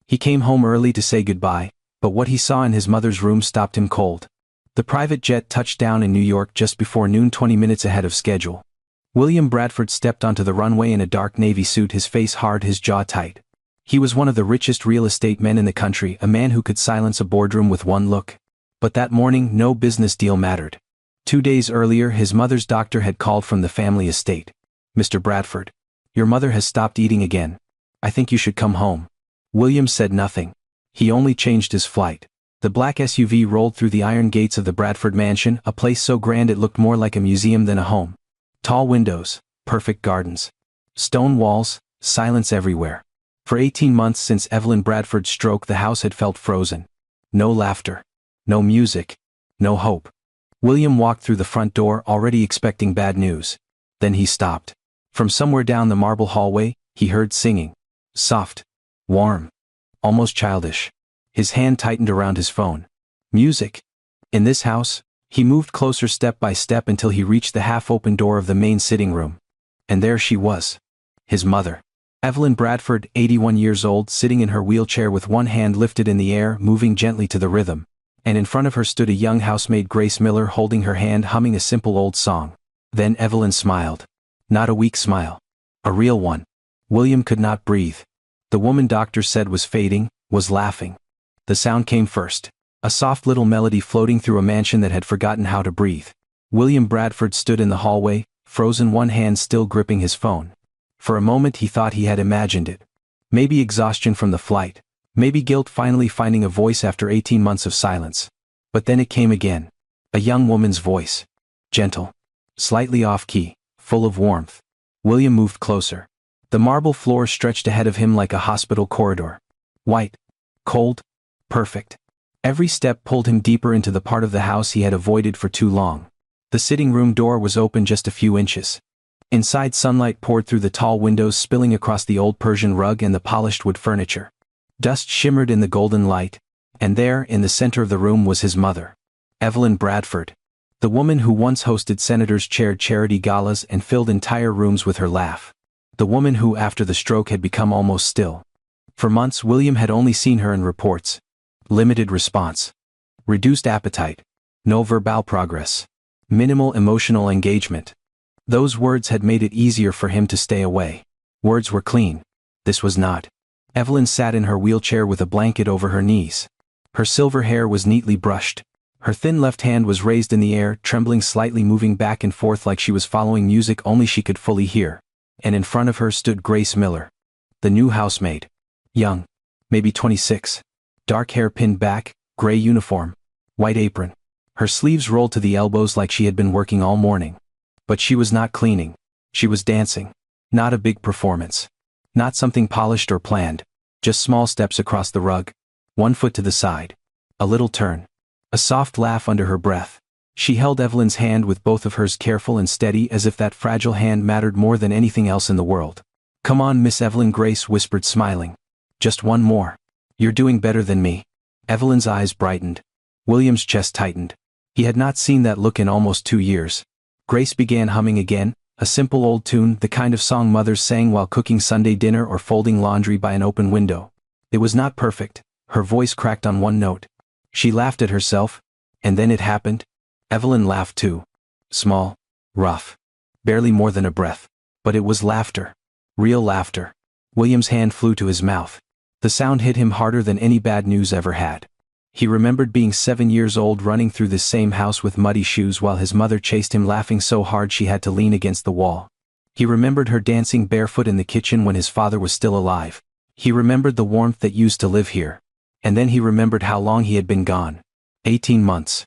He came home early to say goodbye, but what he saw in his mother's room stopped him cold. The private jet touched down in New York just before noon, 20 minutes ahead of schedule. William Bradford stepped onto the runway in a dark navy suit, his face hard, his jaw tight. He was one of the richest real estate men in the country, a man who could silence a boardroom with one look. But that morning, no business deal mattered. 2 days earlier, his mother's doctor had called from the family estate. "Mr. Bradford, your mother has stopped eating again. I think you should come home." William said nothing. He only changed his flight. The black SUV rolled through the iron gates of the Bradford mansion, a place so grand it looked more like a museum than a home. Tall windows, perfect gardens, stone walls, silence everywhere. For 18 months since Evelyn Bradford's stroke, the house had felt frozen. No laughter, no music, no hope. William walked through the front door, already expecting bad news. Then he stopped. From somewhere down the marble hallway, he heard singing. Soft, warm, almost childish. His hand tightened around his phone. Music. In this house? He moved closer step by step until he reached the half-open door of the main sitting room. And there she was. His mother. Evelyn Bradford, 81 years old, sitting in her wheelchair with one hand lifted in the air, moving gently to the rhythm. And in front of her stood a young housemaid, Grace Miller, holding her hand, humming a simple old song. Then Evelyn smiled. Not a weak smile. A real one. William could not breathe. The woman doctor said was fading, was laughing. The sound came first. A soft little melody floating through a mansion that had forgotten how to breathe. William Bradford stood in the hallway, frozen, one hand still gripping his phone. For a moment he thought he had imagined it. Maybe exhaustion from the flight. Maybe guilt, finally finding a voice after 18 months of silence. But then it came again. A young woman's voice. Gentle. Slightly off-key. Full of warmth. William moved closer. The marble floor stretched ahead of him like a hospital corridor. White. Cold. Perfect. Every step pulled him deeper into the part of the house he had avoided for too long. The sitting room door was open just a few inches. Inside, sunlight poured through the tall windows, spilling across the old Persian rug and the polished wood furniture. Dust shimmered in the golden light, and there, in the center of the room, was his mother. Evelyn Bradford. The woman who once hosted senators, chaired charity galas, and filled entire rooms with her laugh. The woman who, after the stroke, had become almost still. For months, William had only seen her in reports. Limited response. Reduced appetite. No verbal progress. Minimal emotional engagement. Those words had made it easier for him to stay away. Words were clean. This was not. Evelyn sat in her wheelchair with a blanket over her knees. Her silver hair was neatly brushed. Her thin left hand was raised in the air, trembling slightly, moving back and forth like she was following music only she could fully hear. And in front of her stood Grace Miller. The new housemaid. Young. Maybe 26. Dark hair pinned back, gray uniform. White apron. Her sleeves rolled to the elbows like she had been working all morning. But she was not cleaning. She was dancing. Not a big performance. Not something polished or planned. Just small steps across the rug. One foot to the side. A little turn. A soft laugh under her breath. She held Evelyn's hand with both of hers, careful and steady, as if that fragile hand mattered more than anything else in the world. "Come on, Miss Evelyn," Grace whispered, smiling. "Just one more. You're doing better than me." Evelyn's eyes brightened. William's chest tightened. He had not seen that look in almost 2 years. Grace began humming again, a simple old tune, the kind of song mothers sang while cooking Sunday dinner or folding laundry by an open window. It was not perfect. Her voice cracked on one note. She laughed at herself, and then it happened. Evelyn laughed too. Small, rough, barely more than a breath. But it was laughter. Real laughter. William's hand flew to his mouth. The sound hit him harder than any bad news ever had. He remembered being 7 years old, running through this same house with muddy shoes while his mother chased him, laughing so hard she had to lean against the wall. He remembered her dancing barefoot in the kitchen when his father was still alive. He remembered the warmth that used to live here. And then he remembered how long he had been gone. 18 months.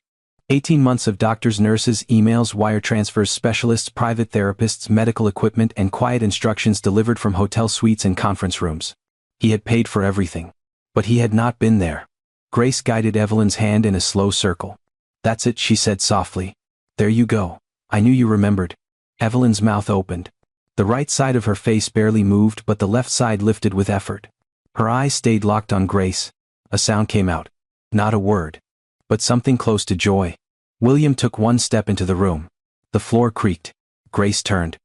18 months of doctors, nurses, emails, wire transfers, specialists, private therapists, medical equipment, and quiet instructions delivered from hotel suites and conference rooms. He had paid for everything. But he had not been there. Grace guided Evelyn's hand in a slow circle. "That's it," she said softly. "There you go. I knew you remembered." Evelyn's mouth opened. The right side of her face barely moved, but the left side lifted with effort. Her eyes stayed locked on Grace. A sound came out. Not a word. But something close to joy. William took one step into the room. The floor creaked. Grace turned.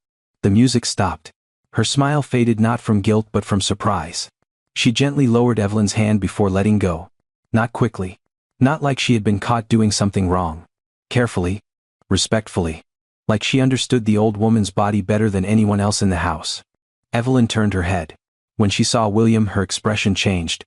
The music stopped. Her smile faded, not from guilt but from surprise. She gently lowered Evelyn's hand before letting go. Not quickly. Not like she had been caught doing something wrong. Carefully. Respectfully. Like she understood the old woman's body better than anyone else in the house. Evelyn turned her head. When she saw William, her expression changed.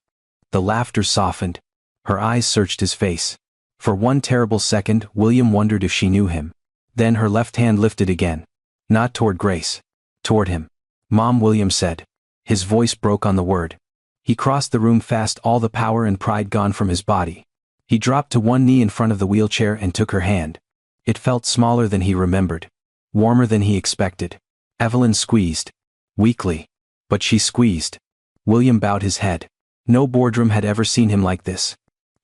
The laughter softened. Her eyes searched his face. For one terrible second, William wondered if she knew him. Then her left hand lifted again. Not toward Grace. Toward him. "Mom," William said. His voice broke on the word. He crossed the room fast, all the power and pride gone from his body. He dropped to one knee in front of the wheelchair and took her hand. It felt smaller than he remembered. Warmer than he expected. Evelyn squeezed. Weakly. But she squeezed. William bowed his head. No boardroom had ever seen him like this.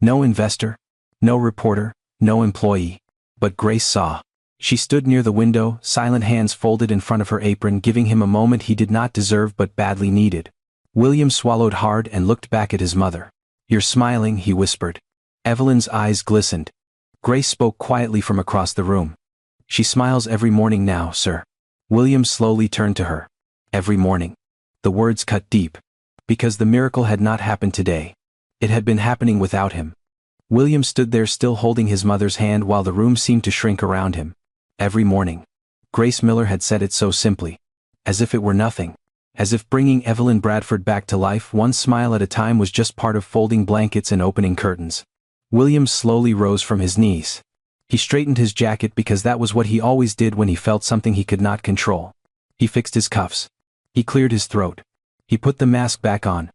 No investor. No reporter. No employee. But Grace saw. She stood near the window, silent, hands folded in front of her apron, giving him a moment he did not deserve but badly needed. William swallowed hard and looked back at his mother. "You're smiling," he whispered. Evelyn's eyes glistened. Grace spoke quietly from across the room. "She smiles every morning now, sir." William slowly turned to her. Every morning. The words cut deep. Because the miracle had not happened today. It had been happening without him. William stood there still holding his mother's hand while the room seemed to shrink around him. Every morning. Grace Miller had said it so simply. As if it were nothing. As if bringing Evelyn Bradford back to life one smile at a time was just part of folding blankets and opening curtains. William slowly rose from his knees. He straightened his jacket because that was what he always did when he felt something he could not control. He fixed his cuffs. He cleared his throat. He put the mask back on.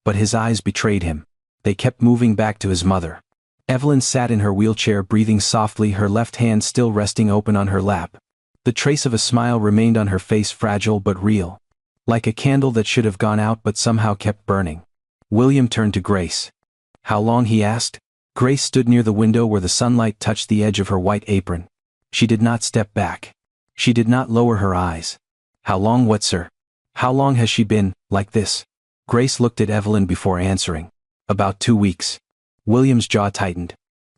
But his eyes betrayed him. They kept moving back to his mother. Evelyn sat in her wheelchair breathing softly, her left hand still resting open on her lap. The trace of a smile remained on her face, fragile but real. Like a candle that should have gone out but somehow kept burning. William turned to Grace. "How long?" he asked. Grace stood near the window where the sunlight touched the edge of her white apron. She did not step back. She did not lower her eyes. "How long what, sir? How long has she been, like this?" Grace looked at Evelyn before answering. "About 2 weeks. William's jaw tightened.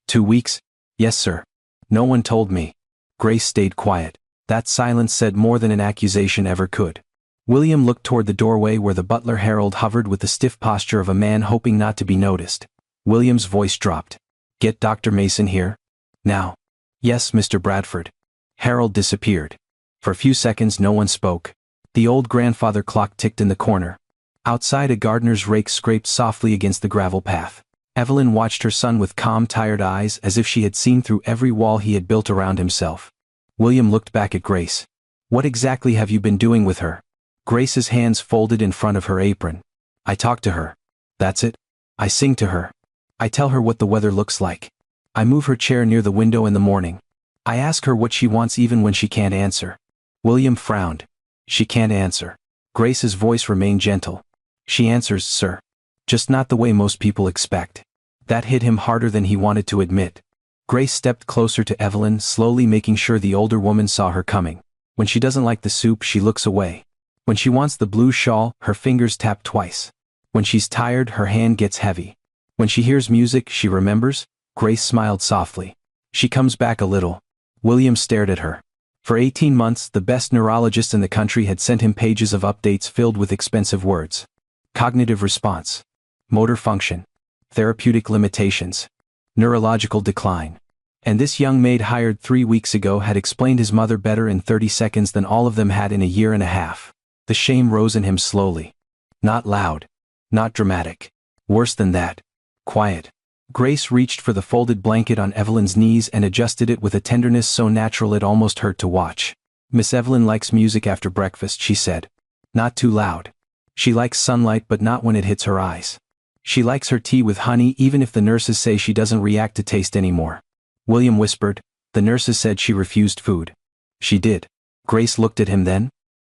2 weeks? "Yes, sir. No one told me." Grace stayed quiet. That silence said more than an accusation ever could. William looked toward the doorway where the butler Harold hovered with the stiff posture of a man hoping not to be noticed. William's voice dropped. "Get Dr. Mason here? Now." "Yes, Mr. Bradford." Harold disappeared. For a few seconds no one spoke. The old grandfather clock ticked in the corner. Outside, a gardener's rake scraped softly against the gravel path. Evelyn watched her son with calm, tired eyes, as if she had seen through every wall he had built around himself. William looked back at Grace. "What exactly have you been doing with her?" Grace's hands folded in front of her apron. "I talk to her. That's it. I sing to her. I tell her what the weather looks like. I move her chair near the window in the morning. I ask her what she wants even when she can't answer." William frowned. "She can't answer." Grace's voice remained gentle. "She answers, sir. Just not the way most people expect." That hit him harder than he wanted to admit. Grace stepped closer to Evelyn, slowly making sure the older woman saw her coming. When she doesn't like the soup, she looks away. When she wants the blue shawl, her fingers tap twice. When she's tired, her hand gets heavy. When she hears music, she remembers. Grace smiled softly. "She comes back a little." William stared at her. For 18 months, the best neurologist in the country had sent him pages of updates filled with expensive words. Cognitive response. Motor function. Therapeutic limitations. Neurological decline. And this young maid hired 3 weeks ago had explained his mother better in 30 seconds than all of them had in a year and a half. The shame rose in him slowly. Not loud. Not dramatic. Worse than that. Quiet. Grace reached for the folded blanket on Evelyn's knees and adjusted it with a tenderness so natural it almost hurt to watch. "Miss Evelyn likes music after breakfast," she said. "Not too loud. She likes sunlight but not when it hits her eyes. She likes her tea with honey even if the nurses say she doesn't react to taste anymore." William whispered, "The nurses said she refused food." "She did." Grace looked at him then.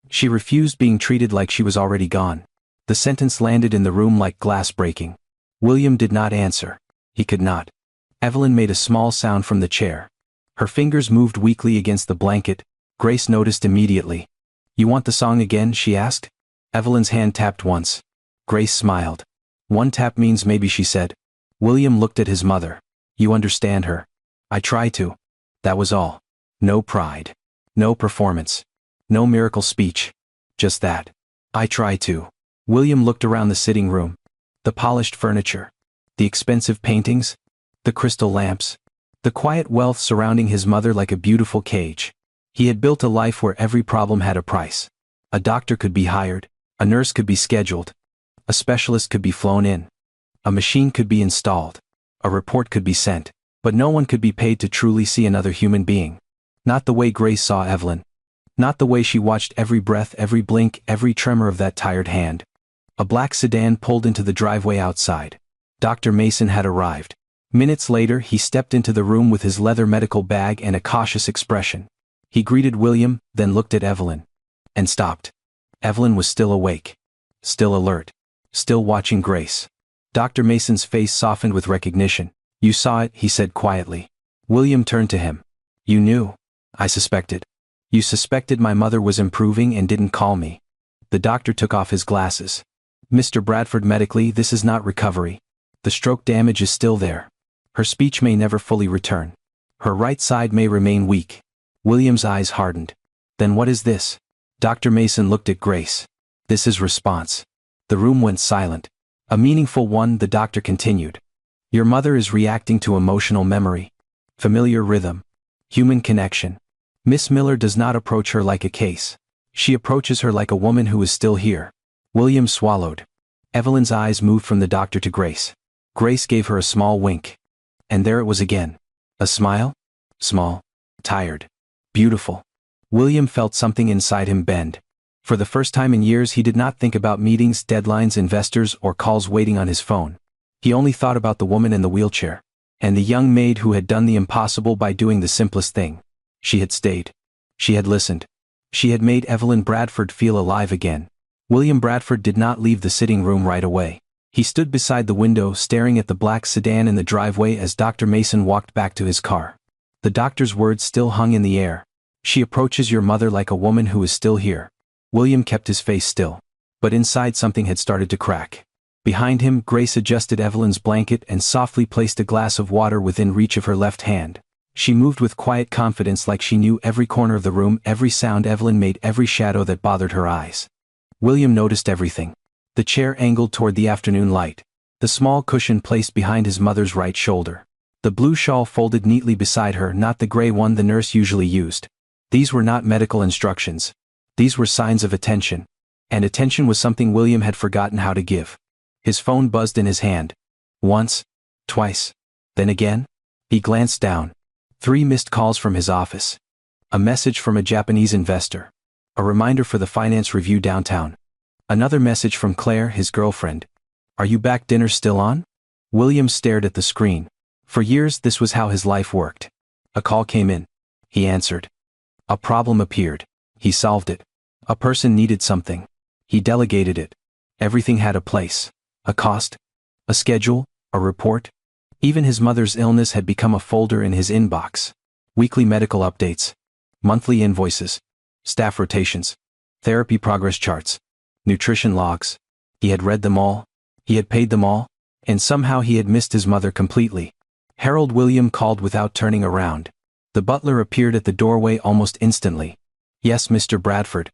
"She refused being treated like she was already gone." The sentence landed in the room like glass breaking. William did not answer. He could not. Evelyn made a small sound from the chair. Her fingers moved weakly against the blanket. Grace noticed immediately. "You want the song again?" she asked. Evelyn's hand tapped once. Grace smiled. "One tap means maybe," she said. William looked at his mother. "You understand her." "I try to." That was all. No pride. No performance. No miracle speech. Just that. "I try to." William looked around the sitting room. The polished furniture. The expensive paintings. The crystal lamps. The quiet wealth surrounding his mother like a beautiful cage. He had built a life where every problem had a price. A doctor could be hired. A nurse could be scheduled. A specialist could be flown in. A machine could be installed. A report could be sent. But no one could be paid to truly see another human being. Not the way Grace saw Evelyn. Not the way she watched every breath, every blink, every tremor of that tired hand. A black sedan pulled into the driveway outside. Dr. Mason had arrived. Minutes later, he stepped into the room with his leather medical bag and a cautious expression. He greeted William, then looked at Evelyn. And stopped. Evelyn was still awake. Still alert. Still watching Grace. Dr. Mason's face softened with recognition. "You saw it," he said quietly. William turned to him. "You knew." "I suspected." "You suspected my mother was improving and didn't call me." The doctor took off his glasses. "Mr. Bradford, medically, this is not recovery. The stroke damage is still there. Her speech may never fully return. Her right side may remain weak." William's eyes hardened. "Then what is this?" Dr. Mason looked at Grace. "This is response." The room went silent. "A meaningful one," the doctor continued. "Your mother is reacting to emotional memory. Familiar rhythm. Human connection. Miss Miller does not approach her like a case. She approaches her like a woman who is still here." William swallowed. Evelyn's eyes moved from the doctor to Grace. Grace gave her a small wink. And there it was again. A smile? Small. Tired. Beautiful. William felt something inside him bend. For the first time in years, he did not think about meetings, deadlines, investors, or calls waiting on his phone. He only thought about the woman in the wheelchair. And the young maid who had done the impossible by doing the simplest thing. She had stayed. She had listened. She had made Evelyn Bradford feel alive again. William Bradford did not leave the sitting room right away. He stood beside the window, staring at the black sedan in the driveway as Dr. Mason walked back to his car. The doctor's words still hung in the air. "She approaches your mother like a woman who is still here." William kept his face still. But inside, something had started to crack. Behind him, Grace adjusted Evelyn's blanket and softly placed a glass of water within reach of her left hand. She moved with quiet confidence, like she knew every corner of the room, every sound Evelyn made, every shadow that bothered her eyes. William noticed everything. The chair angled toward the afternoon light. The small cushion placed behind his mother's right shoulder. The blue shawl folded neatly beside her, not the gray one the nurse usually used. These were not medical instructions. These were signs of attention. And attention was something William had forgotten how to give. His phone buzzed in his hand. Once. Twice. Then again. He glanced down. 3 missed calls from his office. A message from a Japanese investor. A reminder for the finance review downtown. Another message from Claire, his girlfriend. "Are you back? Dinner still on?" William stared at the screen. For years, this was how his life worked. A call came in. He answered. A problem appeared. He solved it. A person needed something. He delegated it. Everything had a place. A cost. A schedule. A report. Even his mother's illness had become a folder in his inbox. Weekly medical updates. Monthly invoices. Staff rotations. Therapy progress charts. Nutrition logs. He had read them all. He had paid them all. And somehow he had missed his mother completely. Harold, William called without turning around. The butler appeared at the doorway almost instantly. "Yes, Mr. Bradford."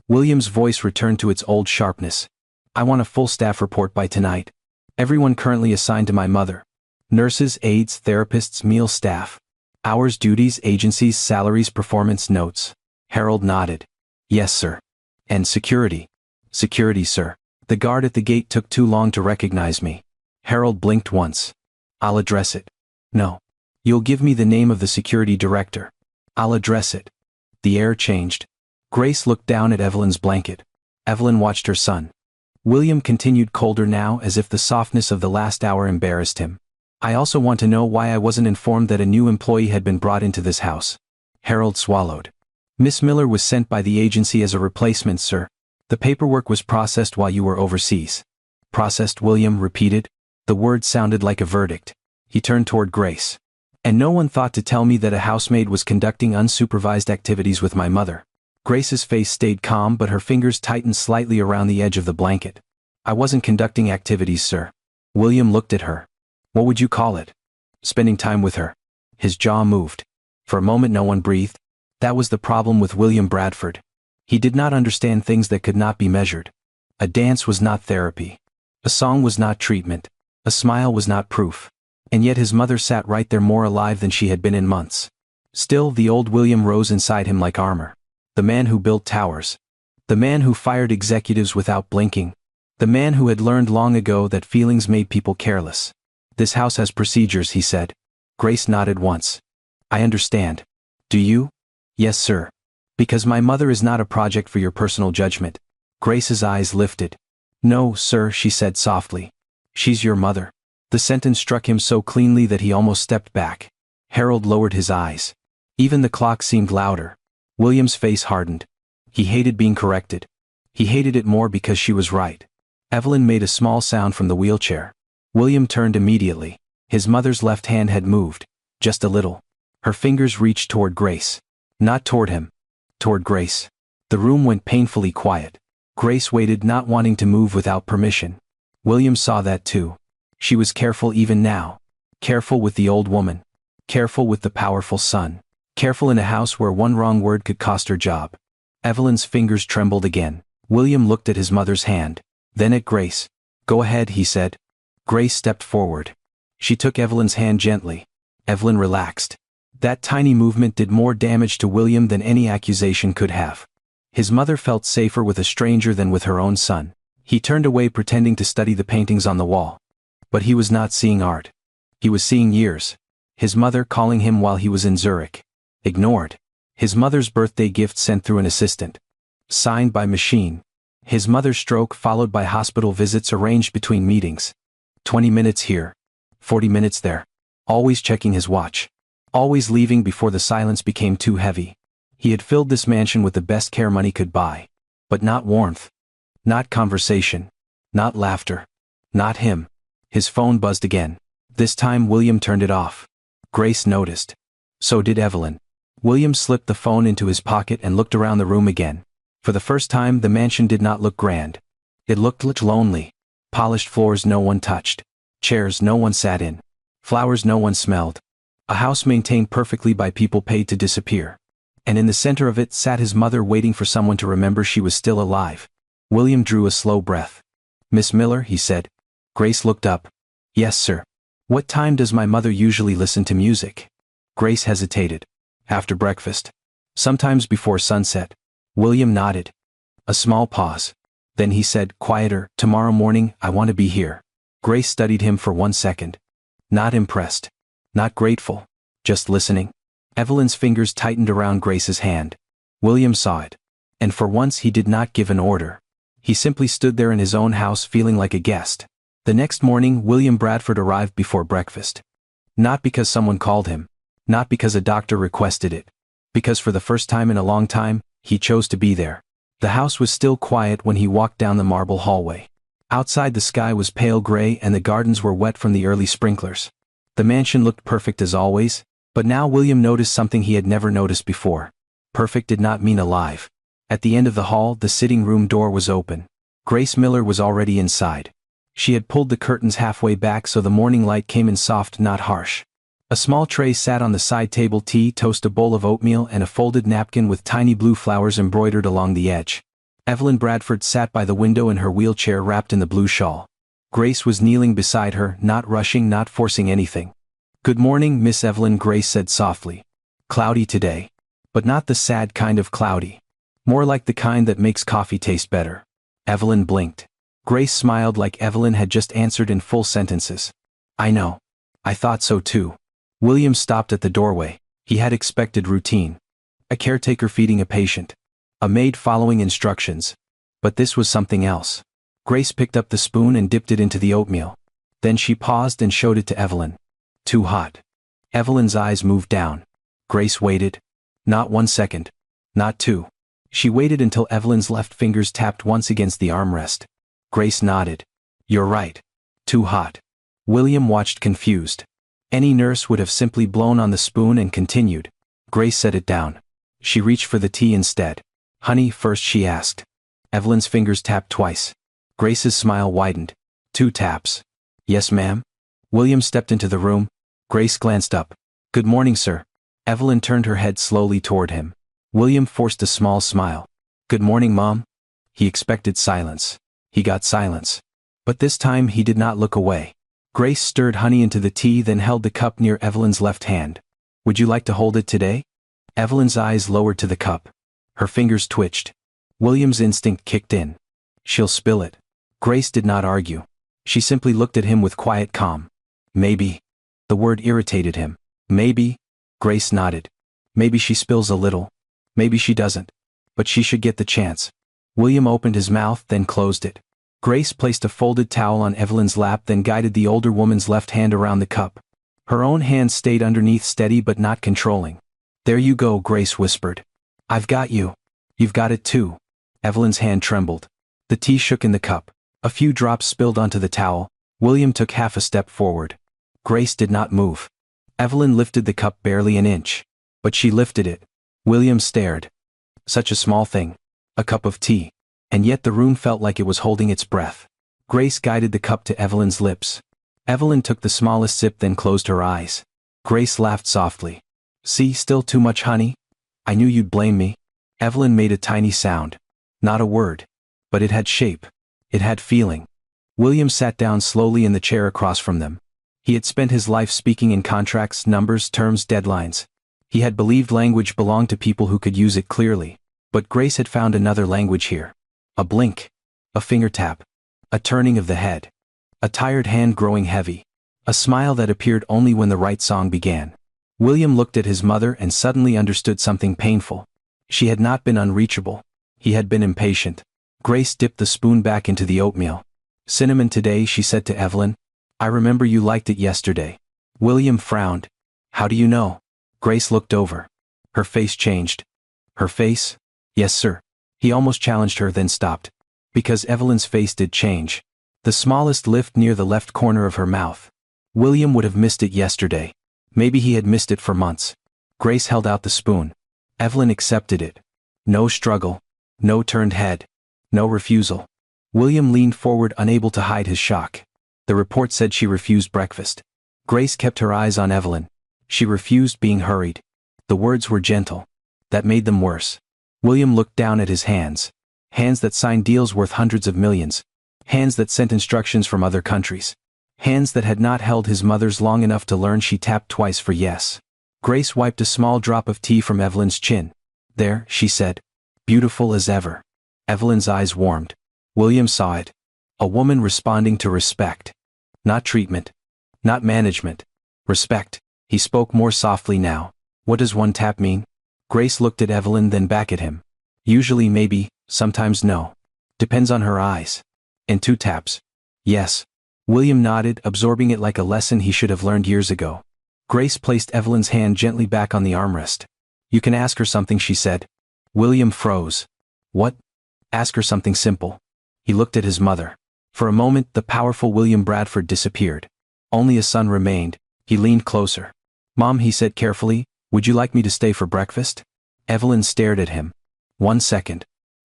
William's voice returned to its old sharpness. "I want a full staff report by tonight. Everyone currently assigned to my mother. Nurses, aides, therapists, meal staff. Hours, duties, agencies, salaries, performance notes." Harold nodded. "Yes, sir." "And security." "Security, sir. The guard at the gate took too long to recognize me." Harold blinked once. "I'll address it." "No. You'll give me the name of the security director." "I'll address it." The air changed. Grace looked down at Evelyn's blanket. Evelyn watched her son. William continued, colder now, as if the softness of the last hour embarrassed him. "I also want to know why I wasn't informed that a new employee had been brought into this house." Harold swallowed. "Miss Miller was sent by the agency as a replacement, sir. The paperwork was processed while you were overseas." "Processed?" William repeated. The word sounded like a verdict. He turned toward Grace. "And no one thought to tell me that a housemaid was conducting unsupervised activities with my mother." Grace's face stayed calm, but her fingers tightened slightly around the edge of the blanket. "I wasn't conducting activities, sir." William looked at her. "What would you call it?" "Spending time with her." His jaw moved. For a moment no one breathed. That was the problem with William Bradford. He did not understand things that could not be measured. A dance was not therapy. A song was not treatment. A smile was not proof. And yet his mother sat right there more alive than she had been in months. Still, the old William rose inside him like armor. The man who built towers. The man who fired executives without blinking. The man who had learned long ago that feelings made people careless. "This house has procedures," he said. Grace nodded once. "I understand." "Do you?" "Yes, sir. Because my mother is not a project for your personal judgment." Grace's eyes lifted. "No, sir," she said softly. "She's your mother." The sentence struck him so cleanly that he almost stepped back. Harold lowered his eyes. Even the clock seemed louder. William's face hardened. He hated being corrected. He hated it more because she was right. Evelyn made a small sound from the wheelchair. William turned immediately. His mother's left hand had moved. Just a little. Her fingers reached toward Grace. Not toward him. Toward Grace. The room went painfully quiet. Grace waited, not wanting to move without permission. William saw that too. She was careful even now. Careful with the old woman. Careful with the powerful son. Careful in a house where one wrong word could cost her job. Evelyn's fingers trembled again. William looked at his mother's hand. Then at Grace. "Go ahead," he said. Grace stepped forward. She took Evelyn's hand gently. Evelyn relaxed. That tiny movement did more damage to William than any accusation could have. His mother felt safer with a stranger than with her own son. He turned away, pretending to study the paintings on the wall. But he was not seeing art. He was seeing years. His mother calling him while he was in Zurich. Ignored. His mother's birthday gift sent through an assistant. Signed by machine. His mother's stroke followed by hospital visits arranged between meetings. 20 minutes here. 40 minutes there. Always checking his watch. Always leaving before the silence became too heavy. He had filled this mansion with the best care money could buy. But not warmth. Not conversation. Not laughter. Not him. His phone buzzed again. This time William turned it off. Grace noticed. So did Evelyn. William slipped the phone into his pocket and looked around the room again. For the first time, the mansion did not look grand. It looked lonely. Polished floors no one touched. Chairs no one sat in. Flowers no one smelled. A house maintained perfectly by people paid to disappear. And in the center of it sat his mother, waiting for someone to remember she was still alive. William drew a slow breath. "Miss Miller," he said. Grace looked up. "Yes, sir." "What time does my mother usually listen to music?" Grace hesitated. "After breakfast. Sometimes before sunset." William nodded. A small pause. Then he said, quieter, "Tomorrow morning, I want to be here." Grace studied him for 1 second. Not impressed. Not grateful. Just listening. Evelyn's fingers tightened around Grace's hand. William saw it. And for once he did not give an order. He simply stood there in his own house, feeling like a guest. The next morning, William Bradford arrived before breakfast. Not because someone called him. Not because a doctor requested it. Because for the first time in a long time, he chose to be there. The house was still quiet when he walked down the marble hallway. Outside, the sky was pale gray and the gardens were wet from the early sprinklers. The mansion looked perfect as always, but now William noticed something he had never noticed before. Perfect did not mean alive. At the end of the hall, the sitting room door was open. Grace Miller was already inside. She had pulled the curtains halfway back so the morning light came in soft, not harsh. A small tray sat on the side table: tea, toast, a bowl of oatmeal, and a folded napkin with tiny blue flowers embroidered along the edge. Evelyn Bradford sat by the window in her wheelchair, wrapped in the blue shawl. Grace was kneeling beside her, not rushing, not forcing anything. "Good morning, Miss Evelyn," Grace said softly. "Cloudy today. But not the sad kind of cloudy. More like the kind that makes coffee taste better." Evelyn blinked. Grace smiled like Evelyn had just answered in full sentences. "I know. I thought so too." William stopped at the doorway. He had expected routine. A caretaker feeding a patient. A maid following instructions. But this was something else. Grace picked up the spoon and dipped it into the oatmeal. Then she paused and showed it to Evelyn. "Too hot." Evelyn's eyes moved down. Grace waited. Not 1 second. Not 2. She waited until Evelyn's left fingers tapped once against the armrest. Grace nodded. "You're right. Too hot." William watched confused. Any nurse would have simply blown on the spoon and continued. Grace set it down. She reached for the tea instead. "Honey first?" she asked. Evelyn's fingers tapped twice. Grace's smile widened. 2 taps. "Yes, ma'am?" William stepped into the room. Grace glanced up. "Good morning, sir." Evelyn turned her head slowly toward him. William forced a small smile. "Good morning, Mom." He expected silence. He got silence. But this time he did not look away. Grace stirred honey into the tea, then held the cup near Evelyn's left hand. "Would you like to hold it today?" Evelyn's eyes lowered to the cup. Her fingers twitched. William's instinct kicked in. "She'll spill it." Grace did not argue. She simply looked at him with quiet calm. "Maybe." The word irritated him. "Maybe?" Grace nodded. "Maybe she spills a little. Maybe she doesn't. But she should get the chance." William opened his mouth, then closed it. Grace placed a folded towel on Evelyn's lap, then guided the older woman's left hand around the cup. Her own hand stayed underneath, steady but not controlling. "There you go," Grace whispered. "I've got you. You've got it too." Evelyn's hand trembled. The tea shook in the cup. A few drops spilled onto the towel. William took half a step forward. Grace did not move. Evelyn lifted the cup barely an inch. But she lifted it. William stared. Such a small thing. A cup of tea. And yet the room felt like it was holding its breath. Grace guided the cup to Evelyn's lips. Evelyn took the smallest sip, then closed her eyes. Grace laughed softly. "See, still too much honey? I knew you'd blame me." Evelyn made a tiny sound. Not a word. But it had shape. It had feeling. William sat down slowly in the chair across from them. He had spent his life speaking in contracts, numbers, terms, deadlines. He had believed language belonged to people who could use it clearly. But Grace had found another language here. A blink. A finger tap. A turning of the head. A tired hand growing heavy. A smile that appeared only when the right song began. William looked at his mother and suddenly understood something painful. She had not been unreachable. He had been impatient. Grace dipped the spoon back into the oatmeal. "Cinnamon today," she said to Evelyn. "I remember you liked it yesterday." William frowned. "How do you know?" Grace looked over. Her face changed. Her face? "Yes, sir." He almost challenged her, then stopped. Because Evelyn's face did change. The smallest lift near the left corner of her mouth. William would have missed it yesterday. Maybe he had missed it for months. Grace held out the spoon. Evelyn accepted it. No struggle. No turned head. No refusal. William leaned forward, unable to hide his shock. The report said she refused breakfast. Grace kept her eyes on Evelyn. She refused being hurried. The words were gentle. That made them worse. William looked down at his hands. Hands that signed deals worth hundreds of millions. Hands that sent instructions from other countries. Hands that had not held his mother's long enough to learn. She tapped twice for yes. Grace wiped a small drop of tea from Evelyn's chin. "There," she said. "Beautiful as ever." Evelyn's eyes warmed. William saw it. A woman responding to respect. Not treatment. Not management. Respect. He spoke more softly now. "What does one tap mean?" Grace looked at Evelyn, then back at him. "Usually maybe, sometimes no. Depends on her eyes." "And 2 taps?" "Yes." William nodded, absorbing it like a lesson he should have learned years ago. Grace placed Evelyn's hand gently back on the armrest. "You can ask her something," she said. William froze. "What?" "Ask her something simple." He looked at his mother. For a moment, the powerful William Bradford disappeared. Only a son remained. He leaned closer. "Mom," he said carefully, "would you like me to stay for breakfast?" Evelyn stared at him. 1 second.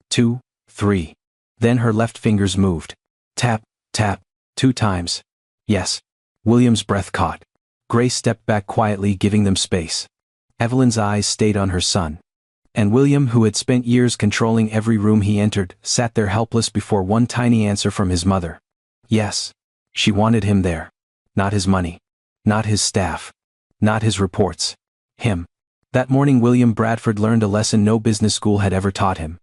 2, 3. Then her left fingers moved. Tap, tap, 2 times. "Yes." William's breath caught. Grace stepped back quietly, giving them space. Evelyn's eyes stayed on her son. And William, who had spent years controlling every room he entered, sat there helpless before one tiny answer from his mother. Yes. She wanted him there. Not his money. Not his staff. Not his reports. Him. That morning William Bradford learned a lesson no business school had ever taught him.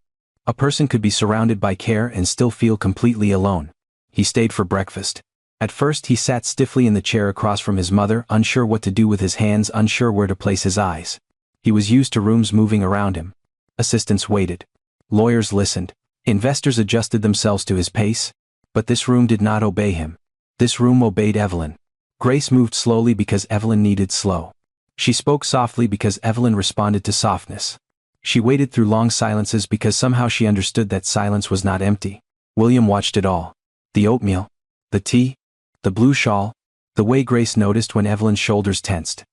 A person could be surrounded by care and still feel completely alone. He stayed for breakfast. At first he sat stiffly in the chair across from his mother, unsure what to do with his hands, unsure where to place his eyes. He was used to rooms moving around him. Assistants waited. Lawyers listened. Investors adjusted themselves to his pace. But this room did not obey him. This room obeyed Evelyn. Grace moved slowly because Evelyn needed slow. She spoke softly because Evelyn responded to softness. She waited through long silences because somehow she understood that silence was not empty. William watched it all. The oatmeal. The tea. The blue shawl. The way Grace noticed when Evelyn's shoulders tensed.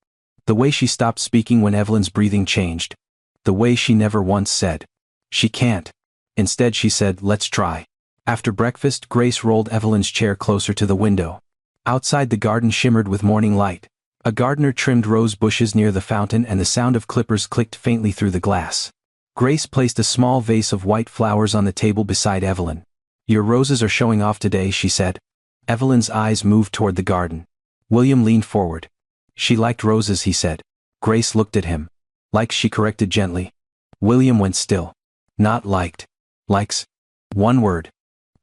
The way she stopped speaking when Evelyn's breathing changed. The way she never once said, "She can't." Instead she said, "Let's try." After breakfast, Grace rolled Evelyn's chair closer to the window. Outside the garden shimmered with morning light. A gardener trimmed rose bushes near the fountain and the sound of clippers clicked faintly through the glass. Grace placed a small vase of white flowers on the table beside Evelyn. "Your roses are showing off today," she said. Evelyn's eyes moved toward the garden. William leaned forward. She liked roses, he said. Grace looked at him. Likes, she corrected gently. William went still. Not liked. Likes. One word.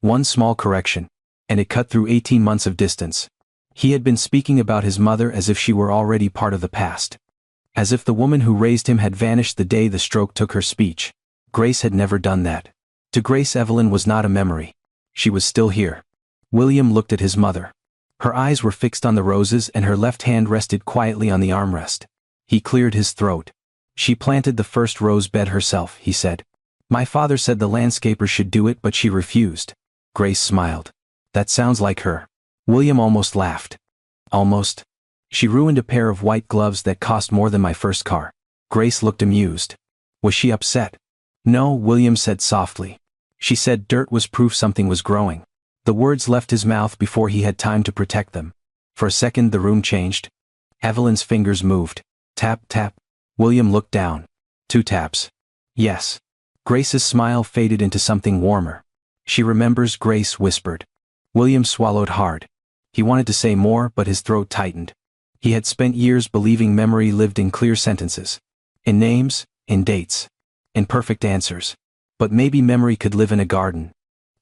One small correction. And it cut through 18 months of distance. He had been speaking about his mother as if she were already part of the past. As if the woman who raised him had vanished the day the stroke took her speech. Grace had never done that. To Grace, Evelyn was not a memory. She was still here. William looked at his mother. Her eyes were fixed on the roses and her left hand rested quietly on the armrest. He cleared his throat. She planted the first rose bed herself, he said. My father said the landscaper should do it, but she refused. Grace smiled. That sounds like her. William almost laughed. Almost. She ruined a pair of white gloves that cost more than my first car. Grace looked amused. Was she upset? No, William said softly. She said dirt was proof something was growing. The words left his mouth before he had time to protect them. For a second the room changed. Evelyn's fingers moved. Tap, tap. William looked down. 2 taps. Yes. Grace's smile faded into something warmer. She remembers, Grace whispered. William swallowed hard. He wanted to say more, but his throat tightened. He had spent years believing memory lived in clear sentences. In names, in dates. In perfect answers. But maybe memory could live in a garden.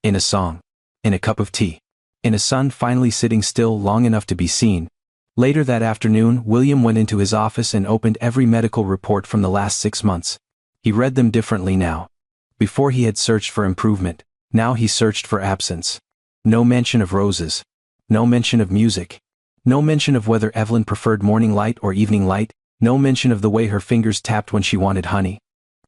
In a song. In a cup of tea. In a sun finally sitting still long enough to be seen. Later that afternoon, William went into his office and opened every medical report from the last 6 months. He read them differently now. Before he had searched for improvement. Now he searched for absence. No mention of roses. No mention of music. No mention of whether Evelyn preferred morning light or evening light. No mention of the way her fingers tapped when she wanted honey.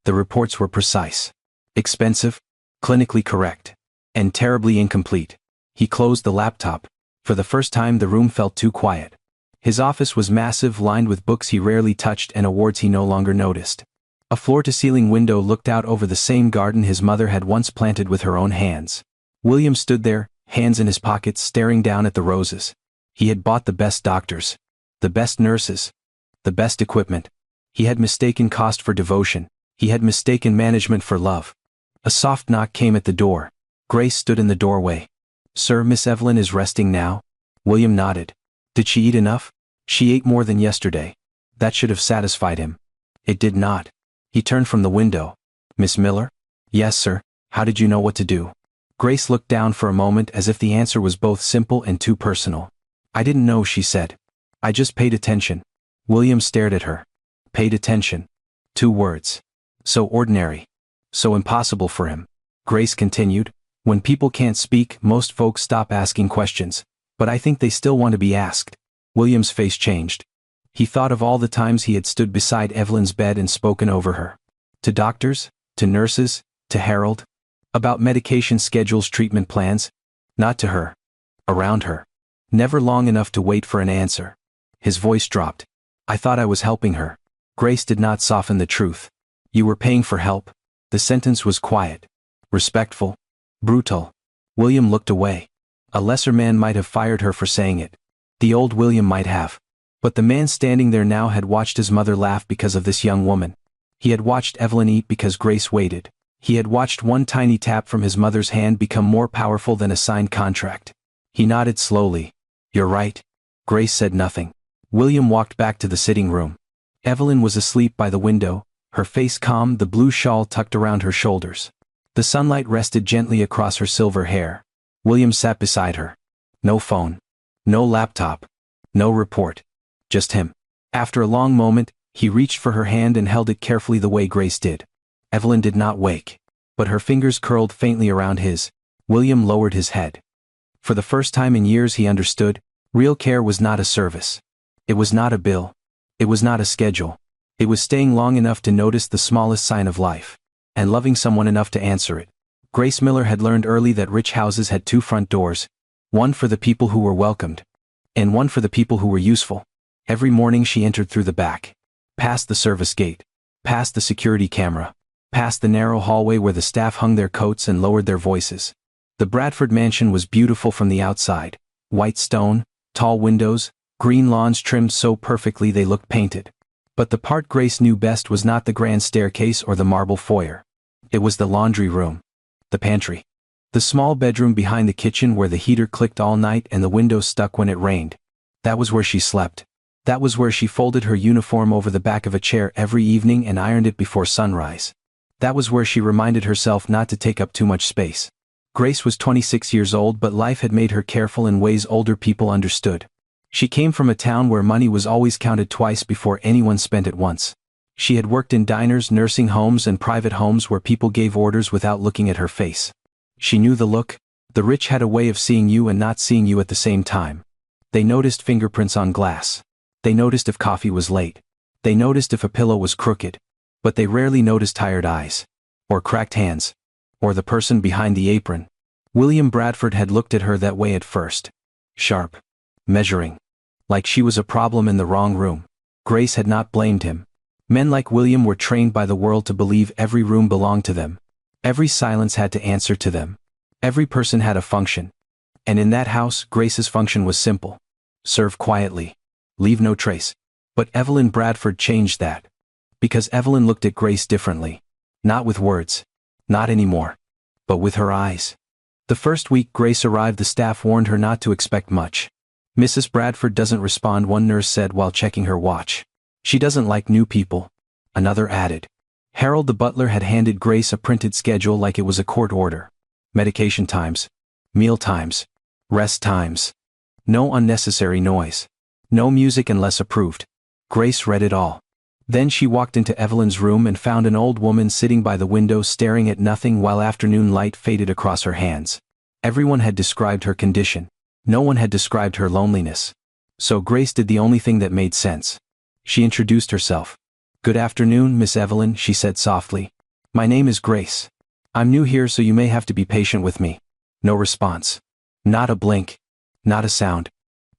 The reports were precise. Expensive. Clinically correct. And terribly incomplete. He closed the laptop. For the first time the room felt too quiet. His office was massive, lined with books he rarely touched and awards he no longer noticed. A floor-to-ceiling window looked out over the same garden his mother had once planted with her own hands. William stood there, hands in his pockets, staring down at the roses. He had bought the best doctors. The best nurses. The best equipment. He had mistaken cost for devotion. He had mistaken management for love. A soft knock came at the door. Grace stood in the doorway. Sir, Miss Evelyn is resting now? William nodded. Did she eat enough? She ate more than yesterday. That should have satisfied him. It did not. He turned from the window. Miss Miller? Yes, sir. How did you know what to do? Grace looked down for a moment as if the answer was both simple and too personal. I didn't know, she said. I just paid attention. William stared at her. Paid attention. 2 words. So ordinary. So impossible for him. Grace continued. When people can't speak, most folks stop asking questions. But I think they still want to be asked. William's face changed. He thought of all the times he had stood beside Evelyn's bed and spoken over her. To doctors, to nurses, to Harold. About medication schedules, treatment plans. Not to her. Around her. Never long enough to wait for an answer. His voice dropped. I thought I was helping her. Grace did not soften the truth. You were paying for help. The sentence was quiet. Respectful. Brutal. William looked away. A lesser man might have fired her for saying it. The old William might have. But the man standing there now had watched his mother laugh because of this young woman. He had watched Evelyn eat because Grace waited. He had watched one tiny tap from his mother's hand become more powerful than a signed contract. He nodded slowly. You're right. Grace said nothing. William walked back to the sitting room. Evelyn was asleep by the window, her face calm, the blue shawl tucked around her shoulders. The sunlight rested gently across her silver hair. William sat beside her. No phone. No laptop. No report. Just him. After a long moment, he reached for her hand and held it carefully the way Grace did. Evelyn did not wake. But her fingers curled faintly around his. William lowered his head. For the first time in years he understood, real care was not a service. It was not a bill. It was not a schedule. It was staying long enough to notice the smallest sign of life. And loving someone enough to answer it. Grace Miller had learned early that rich houses had 2 front doors. One for the people who were welcomed. And one for the people who were useful. Every morning she entered through the back. Past the service gate. Past the security camera. Past the narrow hallway where the staff hung their coats and lowered their voices. The Bradford mansion was beautiful from the outside. White stone, tall windows, green lawns trimmed so perfectly they looked painted. But the part Grace knew best was not the grand staircase or the marble foyer. It was the laundry room. The pantry. The small bedroom behind the kitchen where the heater clicked all night and the windows stuck when it rained. That was where she slept. That was where she folded her uniform over the back of a chair every evening and ironed it before sunrise. That was where she reminded herself not to take up too much space. Grace was 26 years old, but life had made her careful in ways older people understood. She came from a town where money was always counted twice before anyone spent it once. She had worked in diners, nursing homes, and private homes where people gave orders without looking at her face. She knew the look. The rich had a way of seeing you and not seeing you at the same time. They noticed fingerprints on glass. They noticed if coffee was late. They noticed if a pillow was crooked. But they rarely noticed tired eyes. Or cracked hands. Or the person behind the apron. William Bradford had looked at her that way at first. Sharp. Measuring. Like she was a problem in the wrong room. Grace had not blamed him. Men like William were trained by the world to believe every room belonged to them. Every silence had to answer to them. Every person had a function. And in that house, Grace's function was simple. Serve quietly. Leave no trace. But Evelyn Bradford changed that. Because Evelyn looked at Grace differently. Not with words. Not anymore. But with her eyes. The first week Grace arrived, the staff warned her not to expect much. Mrs. Bradford doesn't respond, one nurse said while checking her watch. She doesn't like new people. Another added. Harold the butler had handed Grace a printed schedule like it was a court order. Medication times. Meal times. Rest times. No unnecessary noise. No music unless approved. Grace read it all. Then she walked into Evelyn's room and found an old woman sitting by the window staring at nothing while afternoon light faded across her hands. Everyone had described her condition. No one had described her loneliness. So Grace did the only thing that made sense. She introduced herself. "Good afternoon, Miss Evelyn," she said softly. "My name is Grace. I'm new here, so you may have to be patient with me." No response. Not a blink. Not a sound.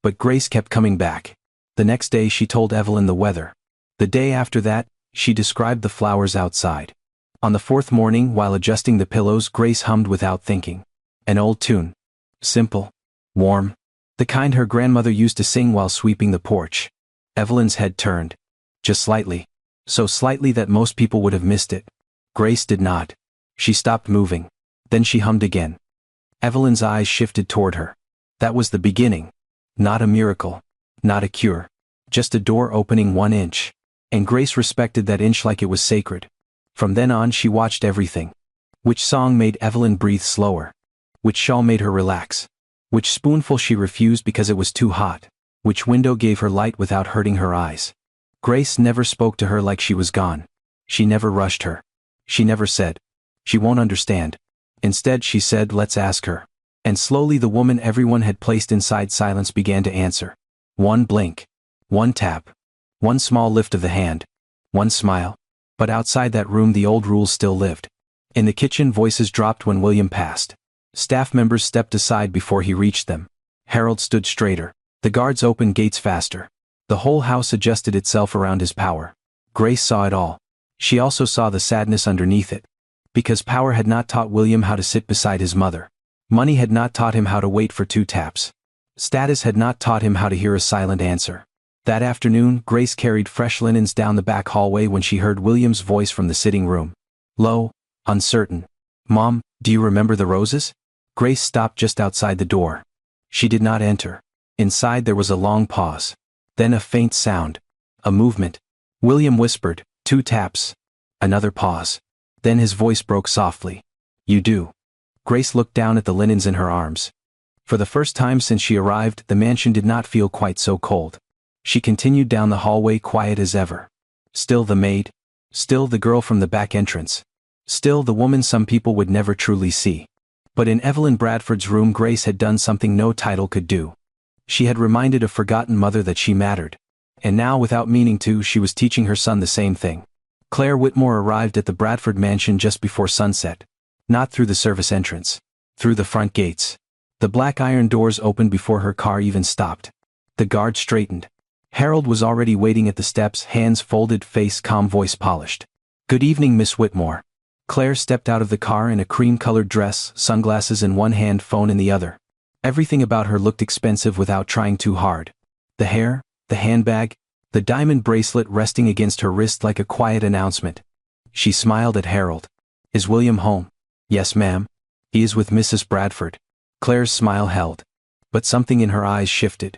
But Grace kept coming back. The next day she told Evelyn the weather. The day after that, she described the flowers outside. On the fourth morning, while adjusting the pillows, Grace hummed without thinking. An old tune. Simple. Warm. The kind her grandmother used to sing while sweeping the porch. Evelyn's head turned. Just slightly. So slightly that most people would have missed it. Grace did not. She stopped moving. Then she hummed again. Evelyn's eyes shifted toward her. That was the beginning. Not a miracle. Not a cure. Just a door opening 1 inch. And Grace respected that inch like it was sacred. From then on she watched everything. Which song made Evelyn breathe slower? Which shawl made her relax? Which spoonful she refused because it was too hot? Which window gave her light without hurting her eyes? Grace never spoke to her like she was gone. She never rushed her. She never said, "She won't understand." Instead she said, "Let's ask her." And slowly the woman everyone had placed inside silence began to answer. One blink. One tap. One small lift of the hand. One smile. But outside that room the old rules still lived. In the kitchen voices dropped when William passed. Staff members stepped aside before he reached them. Harold stood straighter. The guards opened gates faster. The whole house adjusted itself around his power. Grace saw it all. She also saw the sadness underneath it. Because power had not taught William how to sit beside his mother. Money had not taught him how to wait for 2 taps. Status had not taught him how to hear a silent answer. That afternoon, Grace carried fresh linens down the back hallway when she heard William's voice from the sitting room. Low, uncertain. "Mom, do you remember the roses?" Grace stopped just outside the door. She did not enter. Inside there was a long pause. Then a faint sound. A movement. William whispered, 2 taps. Another pause. Then his voice broke softly. "You do." Grace looked down at the linens in her arms. For the first time since she arrived, the mansion did not feel quite so cold. She continued down the hallway quiet as ever. Still the maid. Still the girl from the back entrance. Still the woman some people would never truly see. But in Evelyn Bradford's room Grace had done something no title could do. She had reminded a forgotten mother that she mattered. And now, without meaning to, she was teaching her son the same thing. Claire Whitmore arrived at the Bradford mansion just before sunset. Not through the service entrance. Through the front gates. The black iron doors opened before her car even stopped. The guard straightened. Harold was already waiting at the steps, hands folded, face calm, voice polished. "Good evening, Miss Whitmore." Claire stepped out of the car in a cream-colored dress, sunglasses in one hand, phone in the other. Everything about her looked expensive without trying too hard. The hair, the handbag, the diamond bracelet resting against her wrist like a quiet announcement. She smiled at Harold. "Is William home?" "Yes, ma'am." He is with Mrs. Bradford. Claire's smile held. But something in her eyes shifted.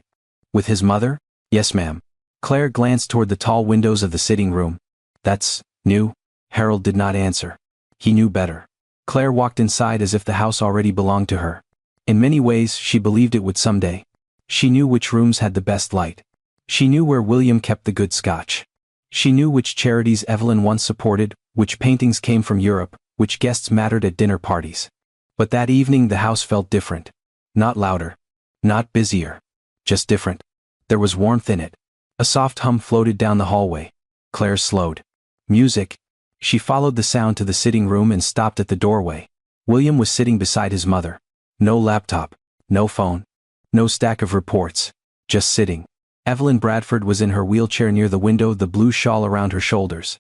With his mother? Yes, ma'am. Claire glanced toward the tall windows of the sitting room. That's new? Harold did not answer. He knew better. Claire walked inside as if the house already belonged to her. In many ways, she believed it would someday. She knew which rooms had the best light. She knew where William kept the good scotch. She knew which charities Evelyn once supported, which paintings came from Europe, which guests mattered at dinner parties. But that evening the house felt different. Not louder. Not busier. Just different. There was warmth in it. A soft hum floated down the hallway. Claire slowed. Music. She followed the sound to the sitting room and stopped at the doorway. William was sitting beside his mother. No laptop. No phone. No stack of reports. Just sitting. Evelyn Bradford was in her wheelchair near the window, the blue shawl around her shoulders.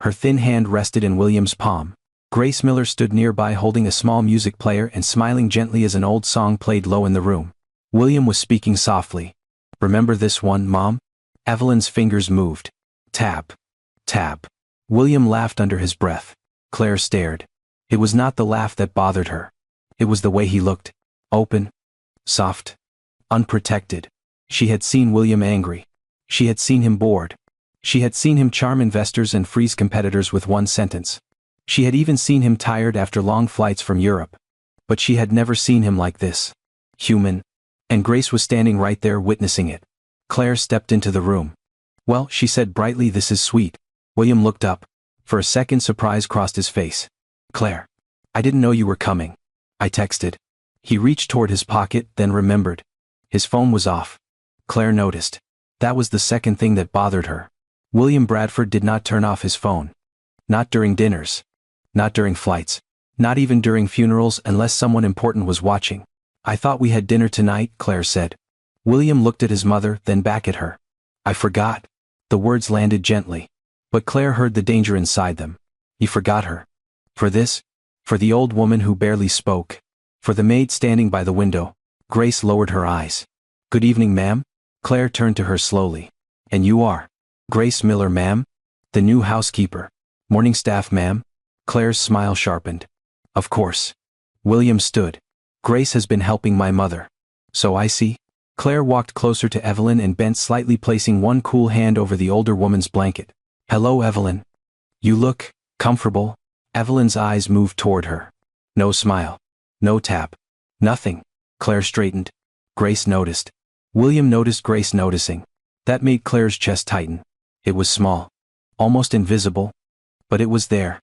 Her thin hand rested in William's palm. Grace Miller stood nearby holding a small music player and smiling gently as an old song played low in the room. William was speaking softly. Remember this one, Mom? Evelyn's fingers moved. Tap. Tap. William laughed under his breath. Claire stared. It was not the laugh that bothered her. It was the way he looked. Open. Soft. Unprotected. She had seen William angry. She had seen him bored. She had seen him charm investors and freeze competitors with one sentence. She had even seen him tired after long flights from Europe. But she had never seen him like this. Human. And Grace was standing right there witnessing it. Claire stepped into the room. Well, she said brightly, this is sweet. William looked up. For a second surprise crossed his face. Claire. I didn't know you were coming. I texted. He reached toward his pocket, then remembered. His phone was off. Claire noticed. That was the second thing that bothered her. William Bradford did not turn off his phone. Not during dinners. Not during flights. Not even during funerals unless someone important was watching. I thought we had dinner tonight, Claire said. William looked at his mother, then back at her. I forgot. The words landed gently. But Claire heard the danger inside them. He forgot her. For this? For the old woman who barely spoke? For the maid standing by the window? Grace lowered her eyes. Good evening, ma'am? Claire turned to her slowly. And you are? Grace Miller, ma'am? The new housekeeper. Morning staff, ma'am? Claire's smile sharpened. Of course. William stood. Grace has been helping my mother. So I see. Claire walked closer to Evelyn and bent slightly, placing one cool hand over the older woman's blanket. Hello, Evelyn. You look comfortable. Evelyn's eyes moved toward her. No smile. No tap. Nothing. Claire straightened. Grace noticed. William noticed Grace noticing. That made Claire's chest tighten. It was small. Almost invisible. But it was there.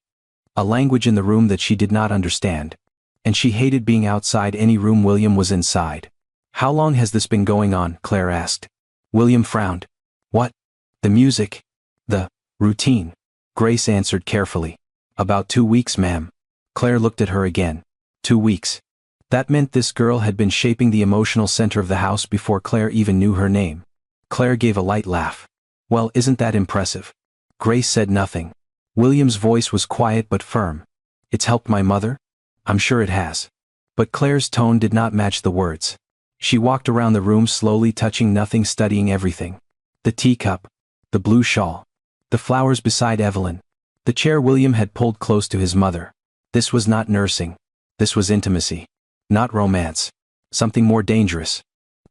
A language in the room that she did not understand. And she hated being outside any room William was inside. How long has this been going on? Claire asked. William frowned. What? The music. The routine. Grace answered carefully. About 2 weeks, ma'am. Claire looked at her again. 2 weeks. That meant this girl had been shaping the emotional center of the house before Claire even knew her name. Claire gave a light laugh. Well, isn't that impressive? Grace said nothing. William's voice was quiet but firm. It's helped my mother? I'm sure it has. But Claire's tone did not match the words. She walked around the room slowly, touching nothing, studying everything. The teacup. The blue shawl. The flowers beside Evelyn. The chair William had pulled close to his mother. This was not nursing. This was intimacy. Not romance. Something more dangerous.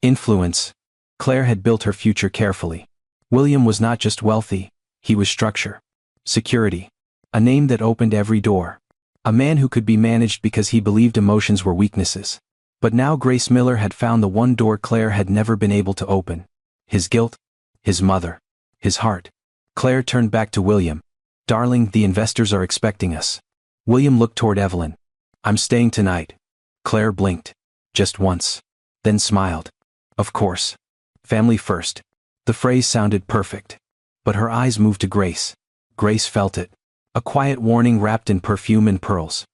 Influence. Claire had built her future carefully. William was not just wealthy, he was structure. Security. A name that opened every door. A man who could be managed because he believed emotions were weaknesses. But now Grace Miller had found the one door Claire had never been able to open. His guilt. His mother. His heart. Claire turned back to William. Darling, the investors are expecting us. William looked toward Evelyn. I'm staying tonight. Claire blinked. Just once. Then smiled. Of course. Family first. The phrase sounded perfect. But her eyes moved to Grace. Grace felt it. A quiet warning wrapped in perfume and pearls.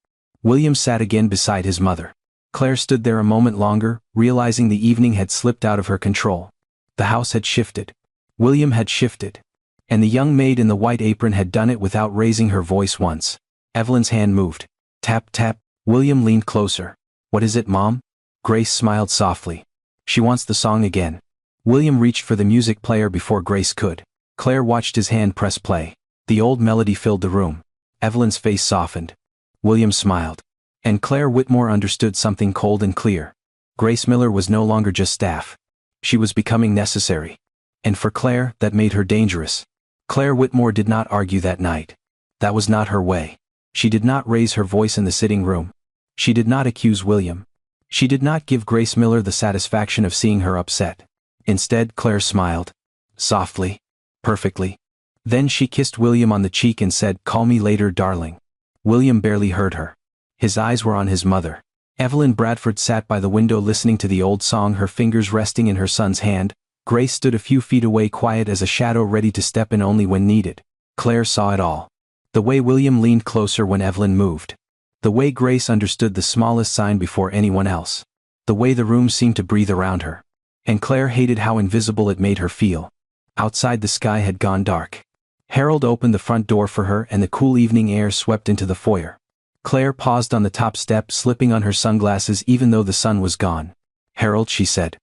William sat again beside his mother. Claire stood there a moment longer, realizing the evening had slipped out of her control. The house had shifted. William had shifted. And the young maid in the white apron had done it without raising her voice once. Evelyn's hand moved. Tap, tap. William leaned closer. What is it, Mom? Grace smiled softly. She wants the song again. William reached for the music player before Grace could. Claire watched his hand press play. The old melody filled the room. Evelyn's face softened. William smiled. And Claire Whitmore understood something cold and clear. Grace Miller was no longer just staff. She was becoming necessary. And for Claire, that made her dangerous. Claire Whitmore did not argue that night. That was not her way. She did not raise her voice in the sitting room. She did not accuse William. She did not give Grace Miller the satisfaction of seeing her upset. Instead, Claire smiled. Softly. Perfectly. Then she kissed William on the cheek and said, "Call me later, darling." William barely heard her. His eyes were on his mother. Evelyn Bradford sat by the window listening to the old song, her fingers resting in her son's hand. Grace stood a few feet away, quiet as a shadow, ready to step in only when needed. Claire saw it all. The way William leaned closer when Evelyn moved. The way Grace understood the smallest sign before anyone else. The way the room seemed to breathe around her. And Claire hated how invisible it made her feel. Outside, the sky had gone dark. Harold opened the front door for her and the cool evening air swept into the foyer. Claire paused on the top step, slipping on her sunglasses even though the sun was gone. "Harold," she said.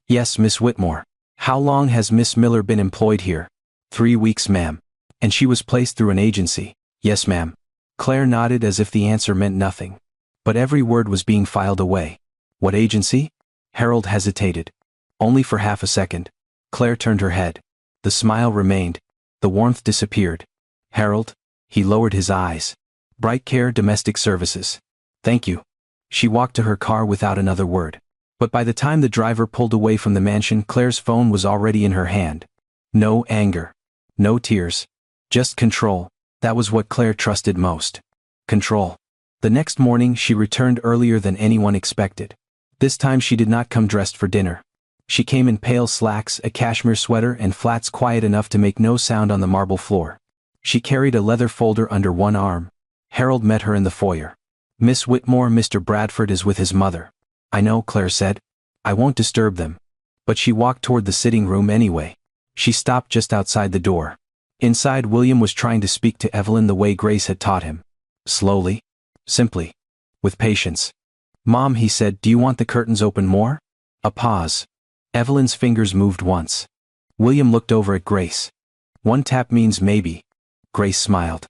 "Yes, Miss Whitmore." "How long has Miss Miller been employed here?" 3 weeks, ma'am." "And she was placed through an agency?" "Yes, ma'am." Claire nodded as if the answer meant nothing. But every word was being filed away. "What agency?" Harold hesitated. Only for half a second. Claire turned her head. The smile remained. The warmth disappeared. "Harold?" He lowered his eyes. "Bright Care Domestic Services." "Thank you." She walked to her car without another word. But by the time the driver pulled away from the mansion, Claire's phone was already in her hand. No anger. No tears. Just control. That was what Claire trusted most. Control. The next morning she returned earlier than anyone expected. This time she did not come dressed for dinner. She came in pale slacks, a cashmere sweater, and flats quiet enough to make no sound on the marble floor. She carried a leather folder under one arm. Harold met her in the foyer. "Miss Whitmore, Mr. Bradford is with his mother." "I know," Claire said. "I won't disturb them." But she walked toward the sitting room anyway. She stopped just outside the door. Inside, William was trying to speak to Evelyn the way Grace had taught him. Slowly. Simply. With patience. "Mom," he said, "do you want the curtains open more?" A pause. Evelyn's fingers moved once. William looked over at Grace. "One tap means maybe." Grace smiled.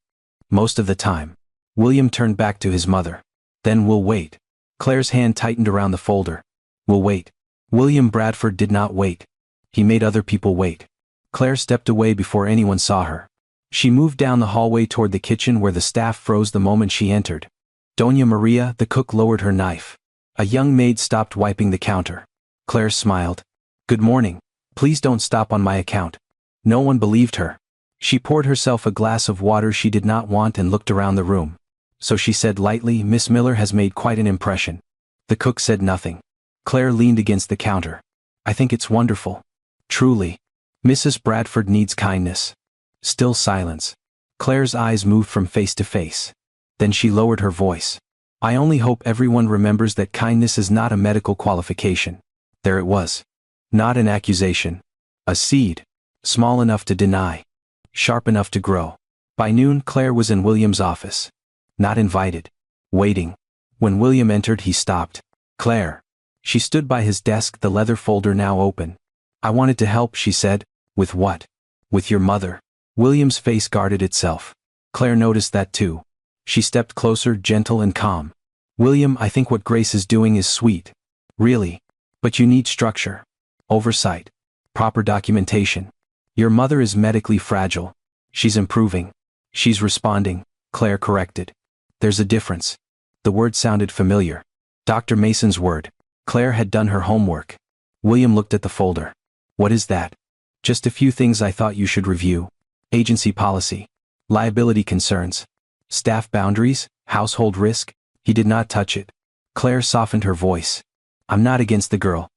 "Most of the time." William turned back to his mother. "Then we'll wait." Claire's hand tightened around the folder. "We'll wait." William Bradford did not wait. He made other people wait. Claire stepped away before anyone saw her. She moved down the hallway toward the kitchen where the staff froze the moment she entered. Doña Maria, the cook, lowered her knife. A young maid stopped wiping the counter. Claire smiled. "Good morning. Please don't stop on my account." No one believed her. She poured herself a glass of water she did not want and looked around the room. So she said lightly, "Miss Miller has made quite an impression." The cook said nothing. Claire leaned against the counter. "I think it's wonderful. Truly. Mrs. Bradford needs kindness." Still silence. Claire's eyes moved from face to face. Then she lowered her voice. "I only hope everyone remembers that kindness is not a medical qualification." There it was. Not an accusation. A seed. Small enough to deny. Sharp enough to grow. By noon, Claire was in William's office. Not invited. Waiting. When William entered, he stopped. "Claire." She stood by his desk, the leather folder now open. "I wanted to help," she said. "With what?" "With your mother." William's face guarded itself. Claire noticed that too. She stepped closer, gentle and calm. "William, I think what Grace is doing is sweet. Really. But you need structure. Oversight. Proper documentation. Your mother is medically fragile. She's improving. She's responding," Claire corrected. "There's a difference." The word sounded familiar. Dr. Mason's word. Claire had done her homework. William looked at the folder. "What is that?" "Just a few things I thought you should review. Agency policy. Liability concerns. Staff boundaries, household risk." He did not touch it. Claire softened her voice. "I'm not against the girl."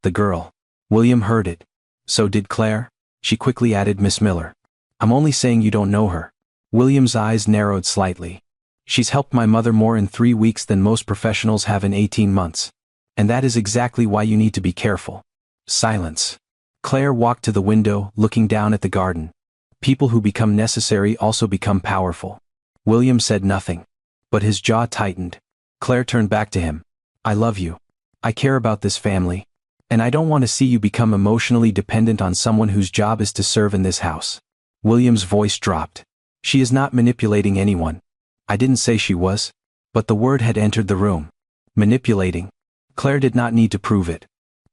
The girl. William heard it. So did Claire. She quickly added, "Miss Miller. I'm only saying you don't know her." William's eyes narrowed slightly. "She's helped my mother more in 3 weeks than most professionals have in 18 months. And that is exactly why you need to be careful." Silence. Claire walked to the window, looking down at the garden. People who become necessary also become powerful. William said nothing. But his jaw tightened. Claire turned back to him. "I love you. I care about this family. And I don't want to see you become emotionally dependent on someone whose job is to serve in this house." William's voice dropped. "She is not manipulating anyone." "I didn't say she was." But the word had entered the room. Manipulating. Claire did not need to prove it.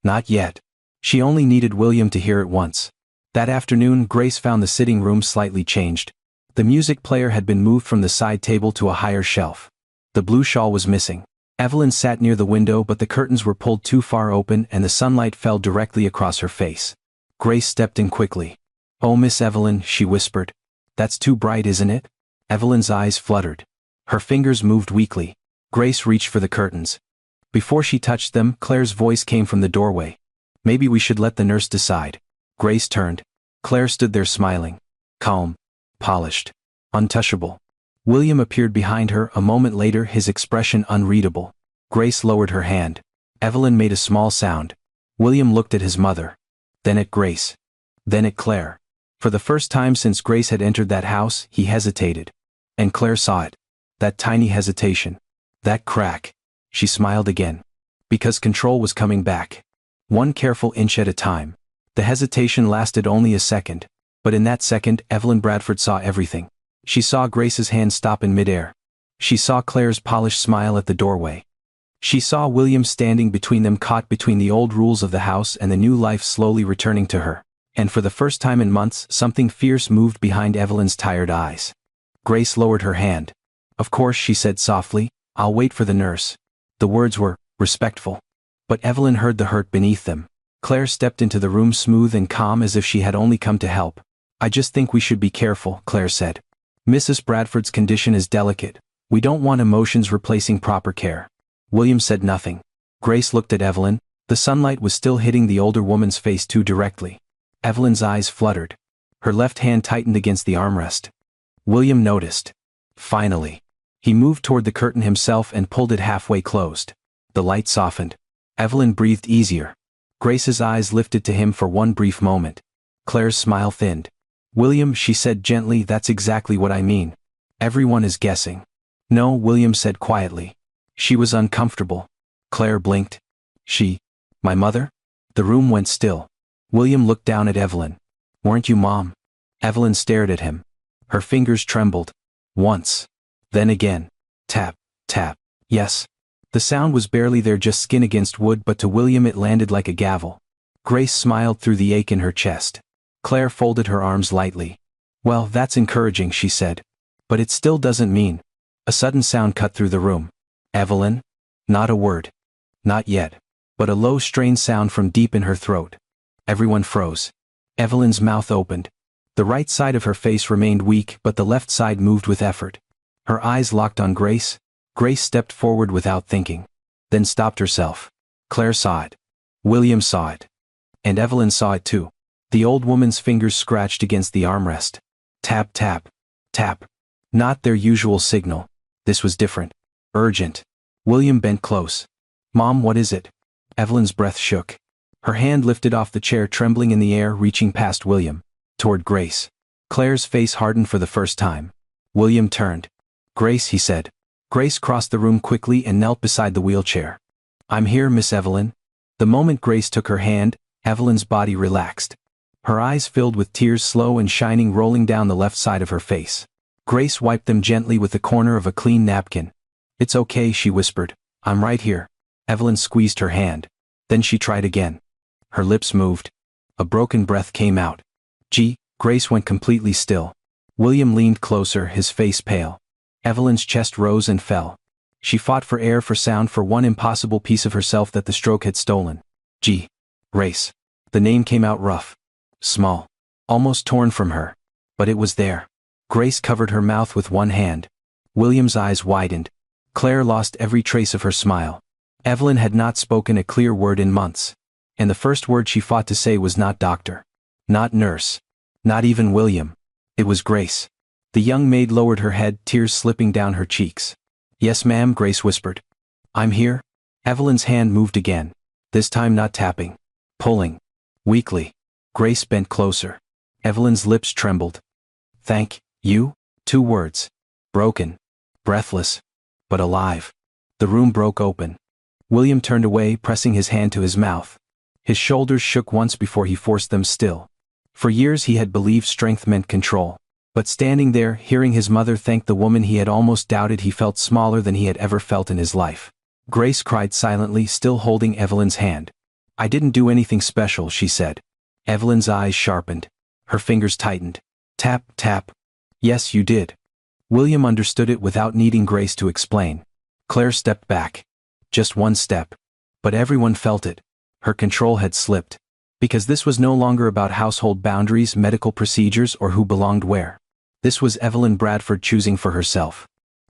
Not yet. She only needed William to hear it once. That afternoon, Grace found the sitting room slightly changed. The music player had been moved from the side table to a higher shelf. The blue shawl was missing. Evelyn sat near the window, but the curtains were pulled too far open and the sunlight fell directly across her face. Grace stepped in quickly. "Oh, Miss Evelyn," she whispered. "That's too bright, isn't it?" Evelyn's eyes fluttered. Her fingers moved weakly. Grace reached for the curtains. Before she touched them, Claire's voice came from the doorway. "Maybe we should let the nurse decide." Grace turned. Claire stood there smiling. Calm. Polished. Untouchable. William appeared behind her, a moment later, his expression unreadable. Grace lowered her hand. Evelyn made a small sound. William looked at his mother. Then at Grace. Then at Claire. For the first time since Grace had entered that house, he hesitated. And Claire saw it. That tiny hesitation. That crack. She smiled again. Because control was coming back. One careful inch at a time. The hesitation lasted only a second. But in that second, Evelyn Bradford saw everything. She saw Grace's hand stop in midair. She saw Claire's polished smile at the doorway. She saw William standing between them, caught between the old rules of the house and the new life slowly returning to her. And for the first time in months, something fierce moved behind Evelyn's tired eyes. Grace lowered her hand. "Of course," she said softly, "I'll wait for the nurse." The words were respectful. But Evelyn heard the hurt beneath them. Claire stepped into the room smooth and calm as if she had only come to help. "I just think we should be careful," Claire said. "Mrs. Bradford's condition is delicate. We don't want emotions replacing proper care." William said nothing. Grace looked at Evelyn. The sunlight was still hitting the older woman's face too directly. Evelyn's eyes fluttered. Her left hand tightened against the armrest. William noticed. Finally. He moved toward the curtain himself and pulled it halfway closed. The light softened. Evelyn breathed easier. Grace's eyes lifted to him for one brief moment. Claire's smile thinned. "William," she said gently, "that's exactly what I mean. Everyone is guessing." "No," William said quietly. She was uncomfortable. Claire blinked. My mother?" The room went still. William looked down at Evelyn. "Weren't you, Mom?" Evelyn stared at him. Her fingers trembled. Once. Then again. Tap, tap. Yes. The sound was barely there, just skin against wood, but to William it landed like a gavel. Grace smiled through the ache in her chest. Claire folded her arms lightly. "Well, that's encouraging," she said. "But it still doesn't mean." A sudden sound cut through the room. "Evelyn?" Not a word. Not yet. But a low strained sound from deep in her throat. Everyone froze. Evelyn's mouth opened. The right side of her face remained weak, but the left side moved with effort. Her eyes locked on Grace. Grace stepped forward without thinking. Then stopped herself. Claire saw it. William saw it. And Evelyn saw it too. The old woman's fingers scratched against the armrest. Tap, tap, tap. Not their usual signal. This was different. Urgent. William bent close. "Mom, what is it?" Evelyn's breath shook. Her hand lifted off the chair, trembling in the air, reaching past William. Toward Grace. Claire's face hardened for the first time. William turned. "Grace," he said. Grace crossed the room quickly and knelt beside the wheelchair. "I'm here, Miss Evelyn." The moment Grace took her hand, Evelyn's body relaxed. Her eyes filled with tears, slow and shining, rolling down the left side of her face. Grace wiped them gently with the corner of a clean napkin. "It's okay," she whispered. "I'm right here." Evelyn squeezed her hand. Then she tried again. Her lips moved. A broken breath came out. "Gee." Grace went completely still. William leaned closer, his face pale. Evelyn's chest rose and fell. She fought for air, for sound, for one impossible piece of herself that the stroke had stolen. "Gee. Race." The name came out rough. Small. Almost torn from her. But it was there. Grace covered her mouth with one hand. William's eyes widened. Claire lost every trace of her smile. Evelyn had not spoken a clear word in months. And the first word she fought to say was not doctor. Not nurse. Not even William. It was Grace. The young maid lowered her head, tears slipping down her cheeks. "Yes, ma'am," Grace whispered. "I'm here." Evelyn's hand moved again. This time not tapping. Pulling. Weakly. Grace bent closer. Evelyn's lips trembled. "Thank you?" 2 words. Broken. Breathless. But alive. The room broke open. William turned away, pressing his hand to his mouth. His shoulders shook once before he forced them still. For years he had believed strength meant control. But standing there, hearing his mother thank the woman he had almost doubted, he felt smaller than he had ever felt in his life. Grace cried silently, still holding Evelyn's hand. "I didn't do anything special," she said. Evelyn's eyes sharpened. Her fingers tightened. Tap, tap. "Yes, you did." William understood it without needing Grace to explain. Claire stepped back. Just one step. But everyone felt it. Her control had slipped. Because this was no longer about household boundaries, medical procedures, or who belonged where. This was Evelyn Bradford choosing for herself.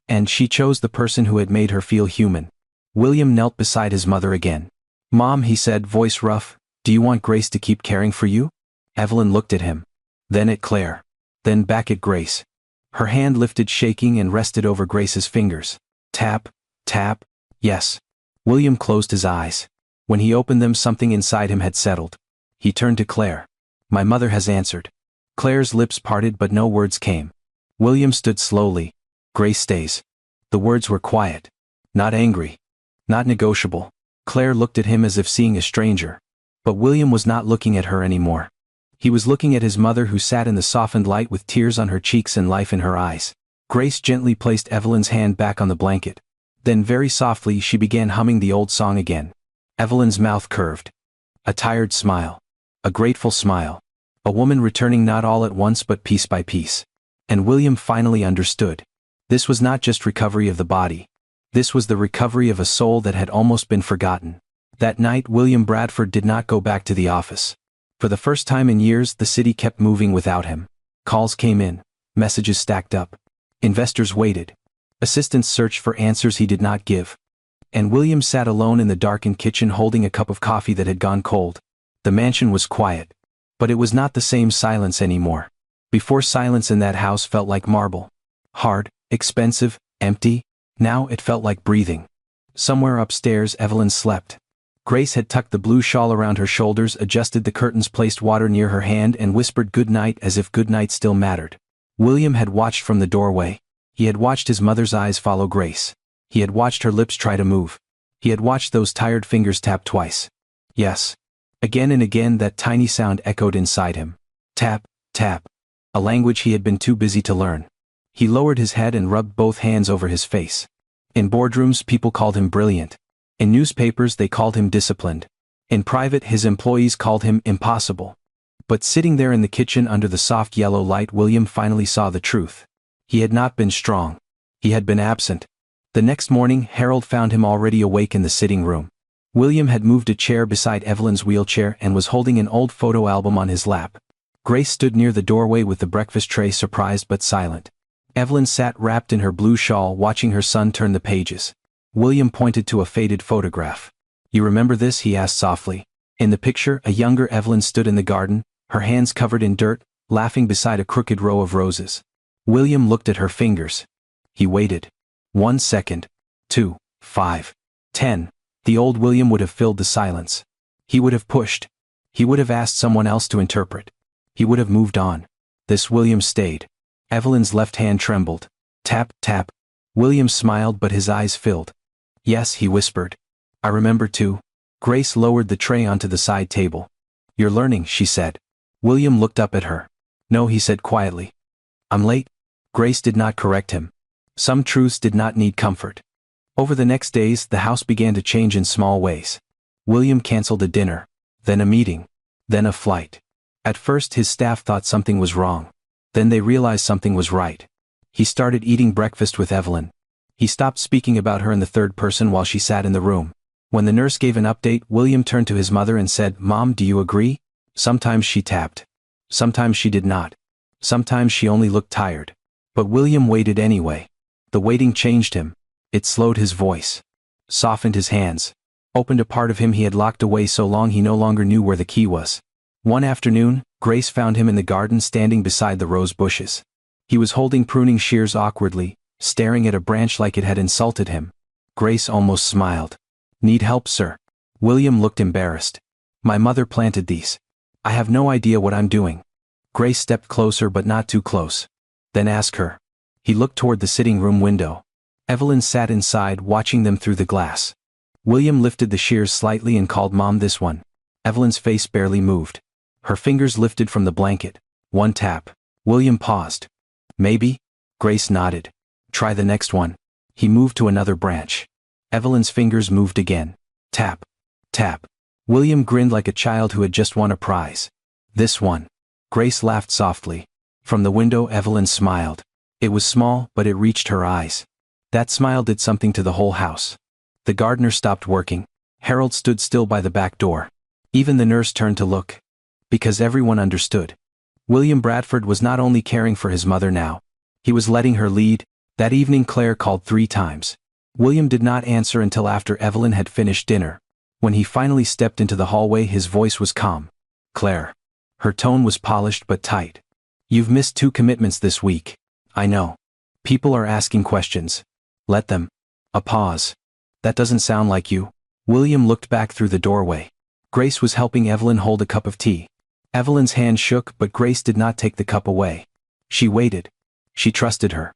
And she chose the person who had made her feel human. William knelt beside his mother again. "Mom," he said, voice rough, "do you want Grace to keep caring for you?" Evelyn looked at him. Then at Claire. Then back at Grace. Her hand lifted, shaking, and rested over Grace's fingers. Tap, tap, yes. William closed his eyes. When he opened them, something inside him had settled. He turned to Claire. "My mother has answered." Claire's lips parted but no words came. William stood slowly. "Grace stays." The words were quiet. Not angry. Not negotiable. Claire looked at him as if seeing a stranger. But William was not looking at her anymore. He was looking at his mother, who sat in the softened light with tears on her cheeks and life in her eyes. Grace gently placed Evelyn's hand back on the blanket. Then very softly she began humming the old song again. Evelyn's mouth curved. A tired smile. A grateful smile. A woman returning not all at once but piece by piece. And William finally understood. This was not just recovery of the body. This was the recovery of a soul that had almost been forgotten. That night William Bradford did not go back to the office. For the first time in years, the city kept moving without him. Calls came in. Messages stacked up. Investors waited. Assistants searched for answers he did not give. And William sat alone in the darkened kitchen, holding a cup of coffee that had gone cold. The mansion was quiet. But it was not the same silence anymore. Before, silence in that house felt like marble. Hard, expensive, empty. Now it felt like breathing. Somewhere upstairs Evelyn slept. Grace had tucked the blue shawl around her shoulders, adjusted the curtains, placed water near her hand, and whispered good night as if good night still mattered. William had watched from the doorway. He had watched his mother's eyes follow Grace. He had watched her lips try to move. He had watched those tired fingers tap twice. Yes. Again and again that tiny sound echoed inside him. Tap, tap. A language he had been too busy to learn. He lowered his head and rubbed both hands over his face. In boardrooms people called him brilliant. In newspapers they called him disciplined. In private his employees called him impossible. But sitting there in the kitchen under the soft yellow light, William finally saw the truth. He had not been strong. He had been absent. The next morning Harold found him already awake in the sitting room. William had moved a chair beside Evelyn's wheelchair and was holding an old photo album on his lap. Grace stood near the doorway with the breakfast tray, surprised but silent. Evelyn sat wrapped in her blue shawl, watching her son turn the pages. William pointed to a faded photograph. "You remember this?" he asked softly. In the picture, a younger Evelyn stood in the garden, her hands covered in dirt, laughing beside a crooked row of roses. William looked at her fingers. He waited. 1 second. 2, 5, 10. The old William would have filled the silence. He would have pushed. He would have asked someone else to interpret. He would have moved on. This William stayed. Evelyn's left hand trembled. Tap, tap. William smiled, but his eyes filled. "Yes," he whispered. "I remember too." Grace lowered the tray onto the side table. "You're learning," she said. William looked up at her. "No," he said quietly. "I'm late." Grace did not correct him. Some truths did not need comfort. Over the next days, the house began to change in small ways. William canceled a dinner, then a meeting, then a flight. At first his staff thought something was wrong. Then they realized something was right. He started eating breakfast with Evelyn. He stopped speaking about her in the third person while she sat in the room. When the nurse gave an update, William turned to his mother and said, "Mom, do you agree?" Sometimes she tapped. Sometimes she did not. Sometimes she only looked tired. But William waited anyway. The waiting changed him. It slowed his voice. Softened his hands. Opened a part of him he had locked away so long he no longer knew where the key was. One afternoon, Grace found him in the garden, standing beside the rose bushes. He was holding pruning shears awkwardly, staring at a branch like it had insulted him. Grace almost smiled. "Need help, sir?" William looked embarrassed. "My mother planted these. I have no idea what I'm doing." Grace stepped closer, but not too close. "Then ask her." He looked toward the sitting room window. Evelyn sat inside, watching them through the glass. William lifted the shears slightly and called, "Mom, this one." Evelyn's face barely moved. Her fingers lifted from the blanket. One tap. William paused. Maybe? Grace nodded. Try the next one. He moved to another branch. Evelyn's fingers moved again. Tap. Tap. William grinned like a child who had just won a prize. This one. Grace laughed softly. From the window Evelyn smiled. It was small, but it reached her eyes. That smile did something to the whole house. The gardener stopped working. Harold stood still by the back door. Even the nurse turned to look. Because everyone understood. William Bradford was not only caring for his mother now. He was letting her lead. That evening Claire called 3 times. William did not answer until after Evelyn had finished dinner. When he finally stepped into the hallway his voice was calm. Claire. Her tone was polished but tight. You've missed 2 commitments this week. I know. People are asking questions. Let them. A pause. That doesn't sound like you. William looked back through the doorway. Grace was helping Evelyn hold a cup of tea. Evelyn's hand shook but Grace did not take the cup away. She waited. She trusted her.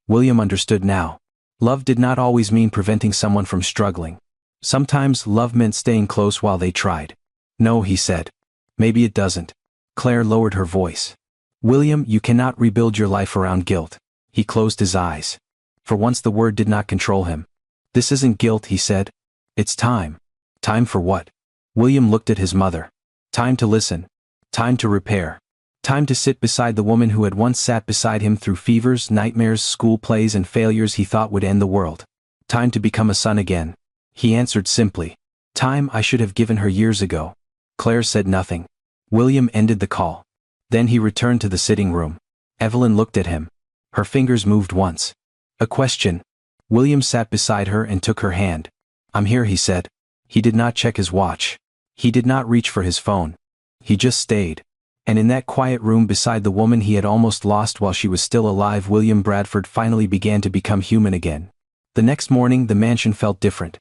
William understood now. Love did not always mean preventing someone from struggling. Sometimes love meant staying close while they tried. No, he said. Maybe it doesn't. Claire lowered her voice. William, you cannot rebuild your life around guilt. He closed his eyes. For once the word did not control him. This isn't guilt, he said. It's time. Time for what? William looked at his mother. Time to listen. Time to repair. Time to sit beside the woman who had once sat beside him through fevers, nightmares, school plays and failures he thought would end the world. Time to become a son again. He answered simply. Time I should have given her years ago. Claire said nothing. William ended the call. Then he returned to the sitting room. Evelyn looked at him. Her fingers moved once. A question. William sat beside her and took her hand. I'm here, he said. He did not check his watch. He did not reach for his phone. He just stayed. And in that quiet room beside the woman he had almost lost while she was still alive, William Bradford finally began to become human again. The next morning the mansion felt different.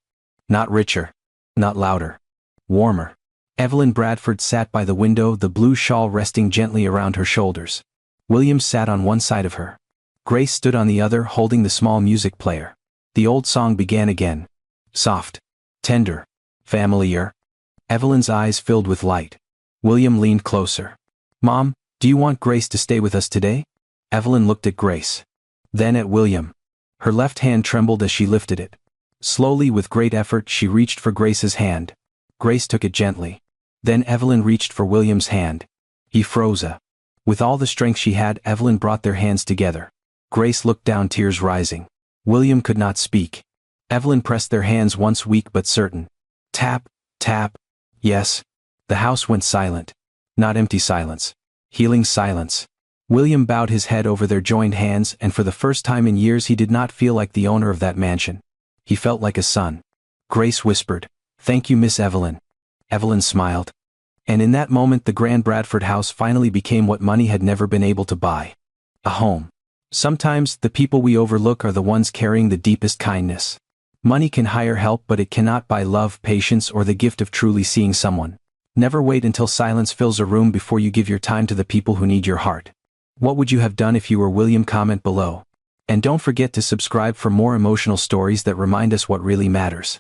Not richer. Not louder. Warmer. Evelyn Bradford sat by the window, the blue shawl resting gently around her shoulders. William sat on one side of her. Grace stood on the other, holding the small music player. The old song began again. Soft. Tender. Familiar. Evelyn's eyes filled with light. William leaned closer. Mom, do you want Grace to stay with us today? Evelyn looked at Grace. Then at William. Her left hand trembled as she lifted it. Slowly, with great effort, she reached for Grace's hand. Grace took it gently. Then Evelyn reached for William's hand. He froze. With all the strength she had, Evelyn brought their hands together. Grace looked down, tears rising. William could not speak. Evelyn pressed their hands once, weak but certain. Tap, tap. Yes. The house went silent. Not empty silence. Healing silence. William bowed his head over their joined hands, and for the first time in years he did not feel like the owner of that mansion. He felt like a son. Grace whispered, "Thank you, Miss Evelyn." Evelyn smiled. And in that moment the grand Bradford house finally became what money had never been able to buy. A home. Sometimes the people we overlook are the ones carrying the deepest kindness. Money can hire help, but it cannot buy love, patience, or the gift of truly seeing someone. Never wait until silence fills a room before you give your time to the people who need your heart. What would you have done if you were William? Comment below. And don't forget to subscribe for more emotional stories that remind us what really matters.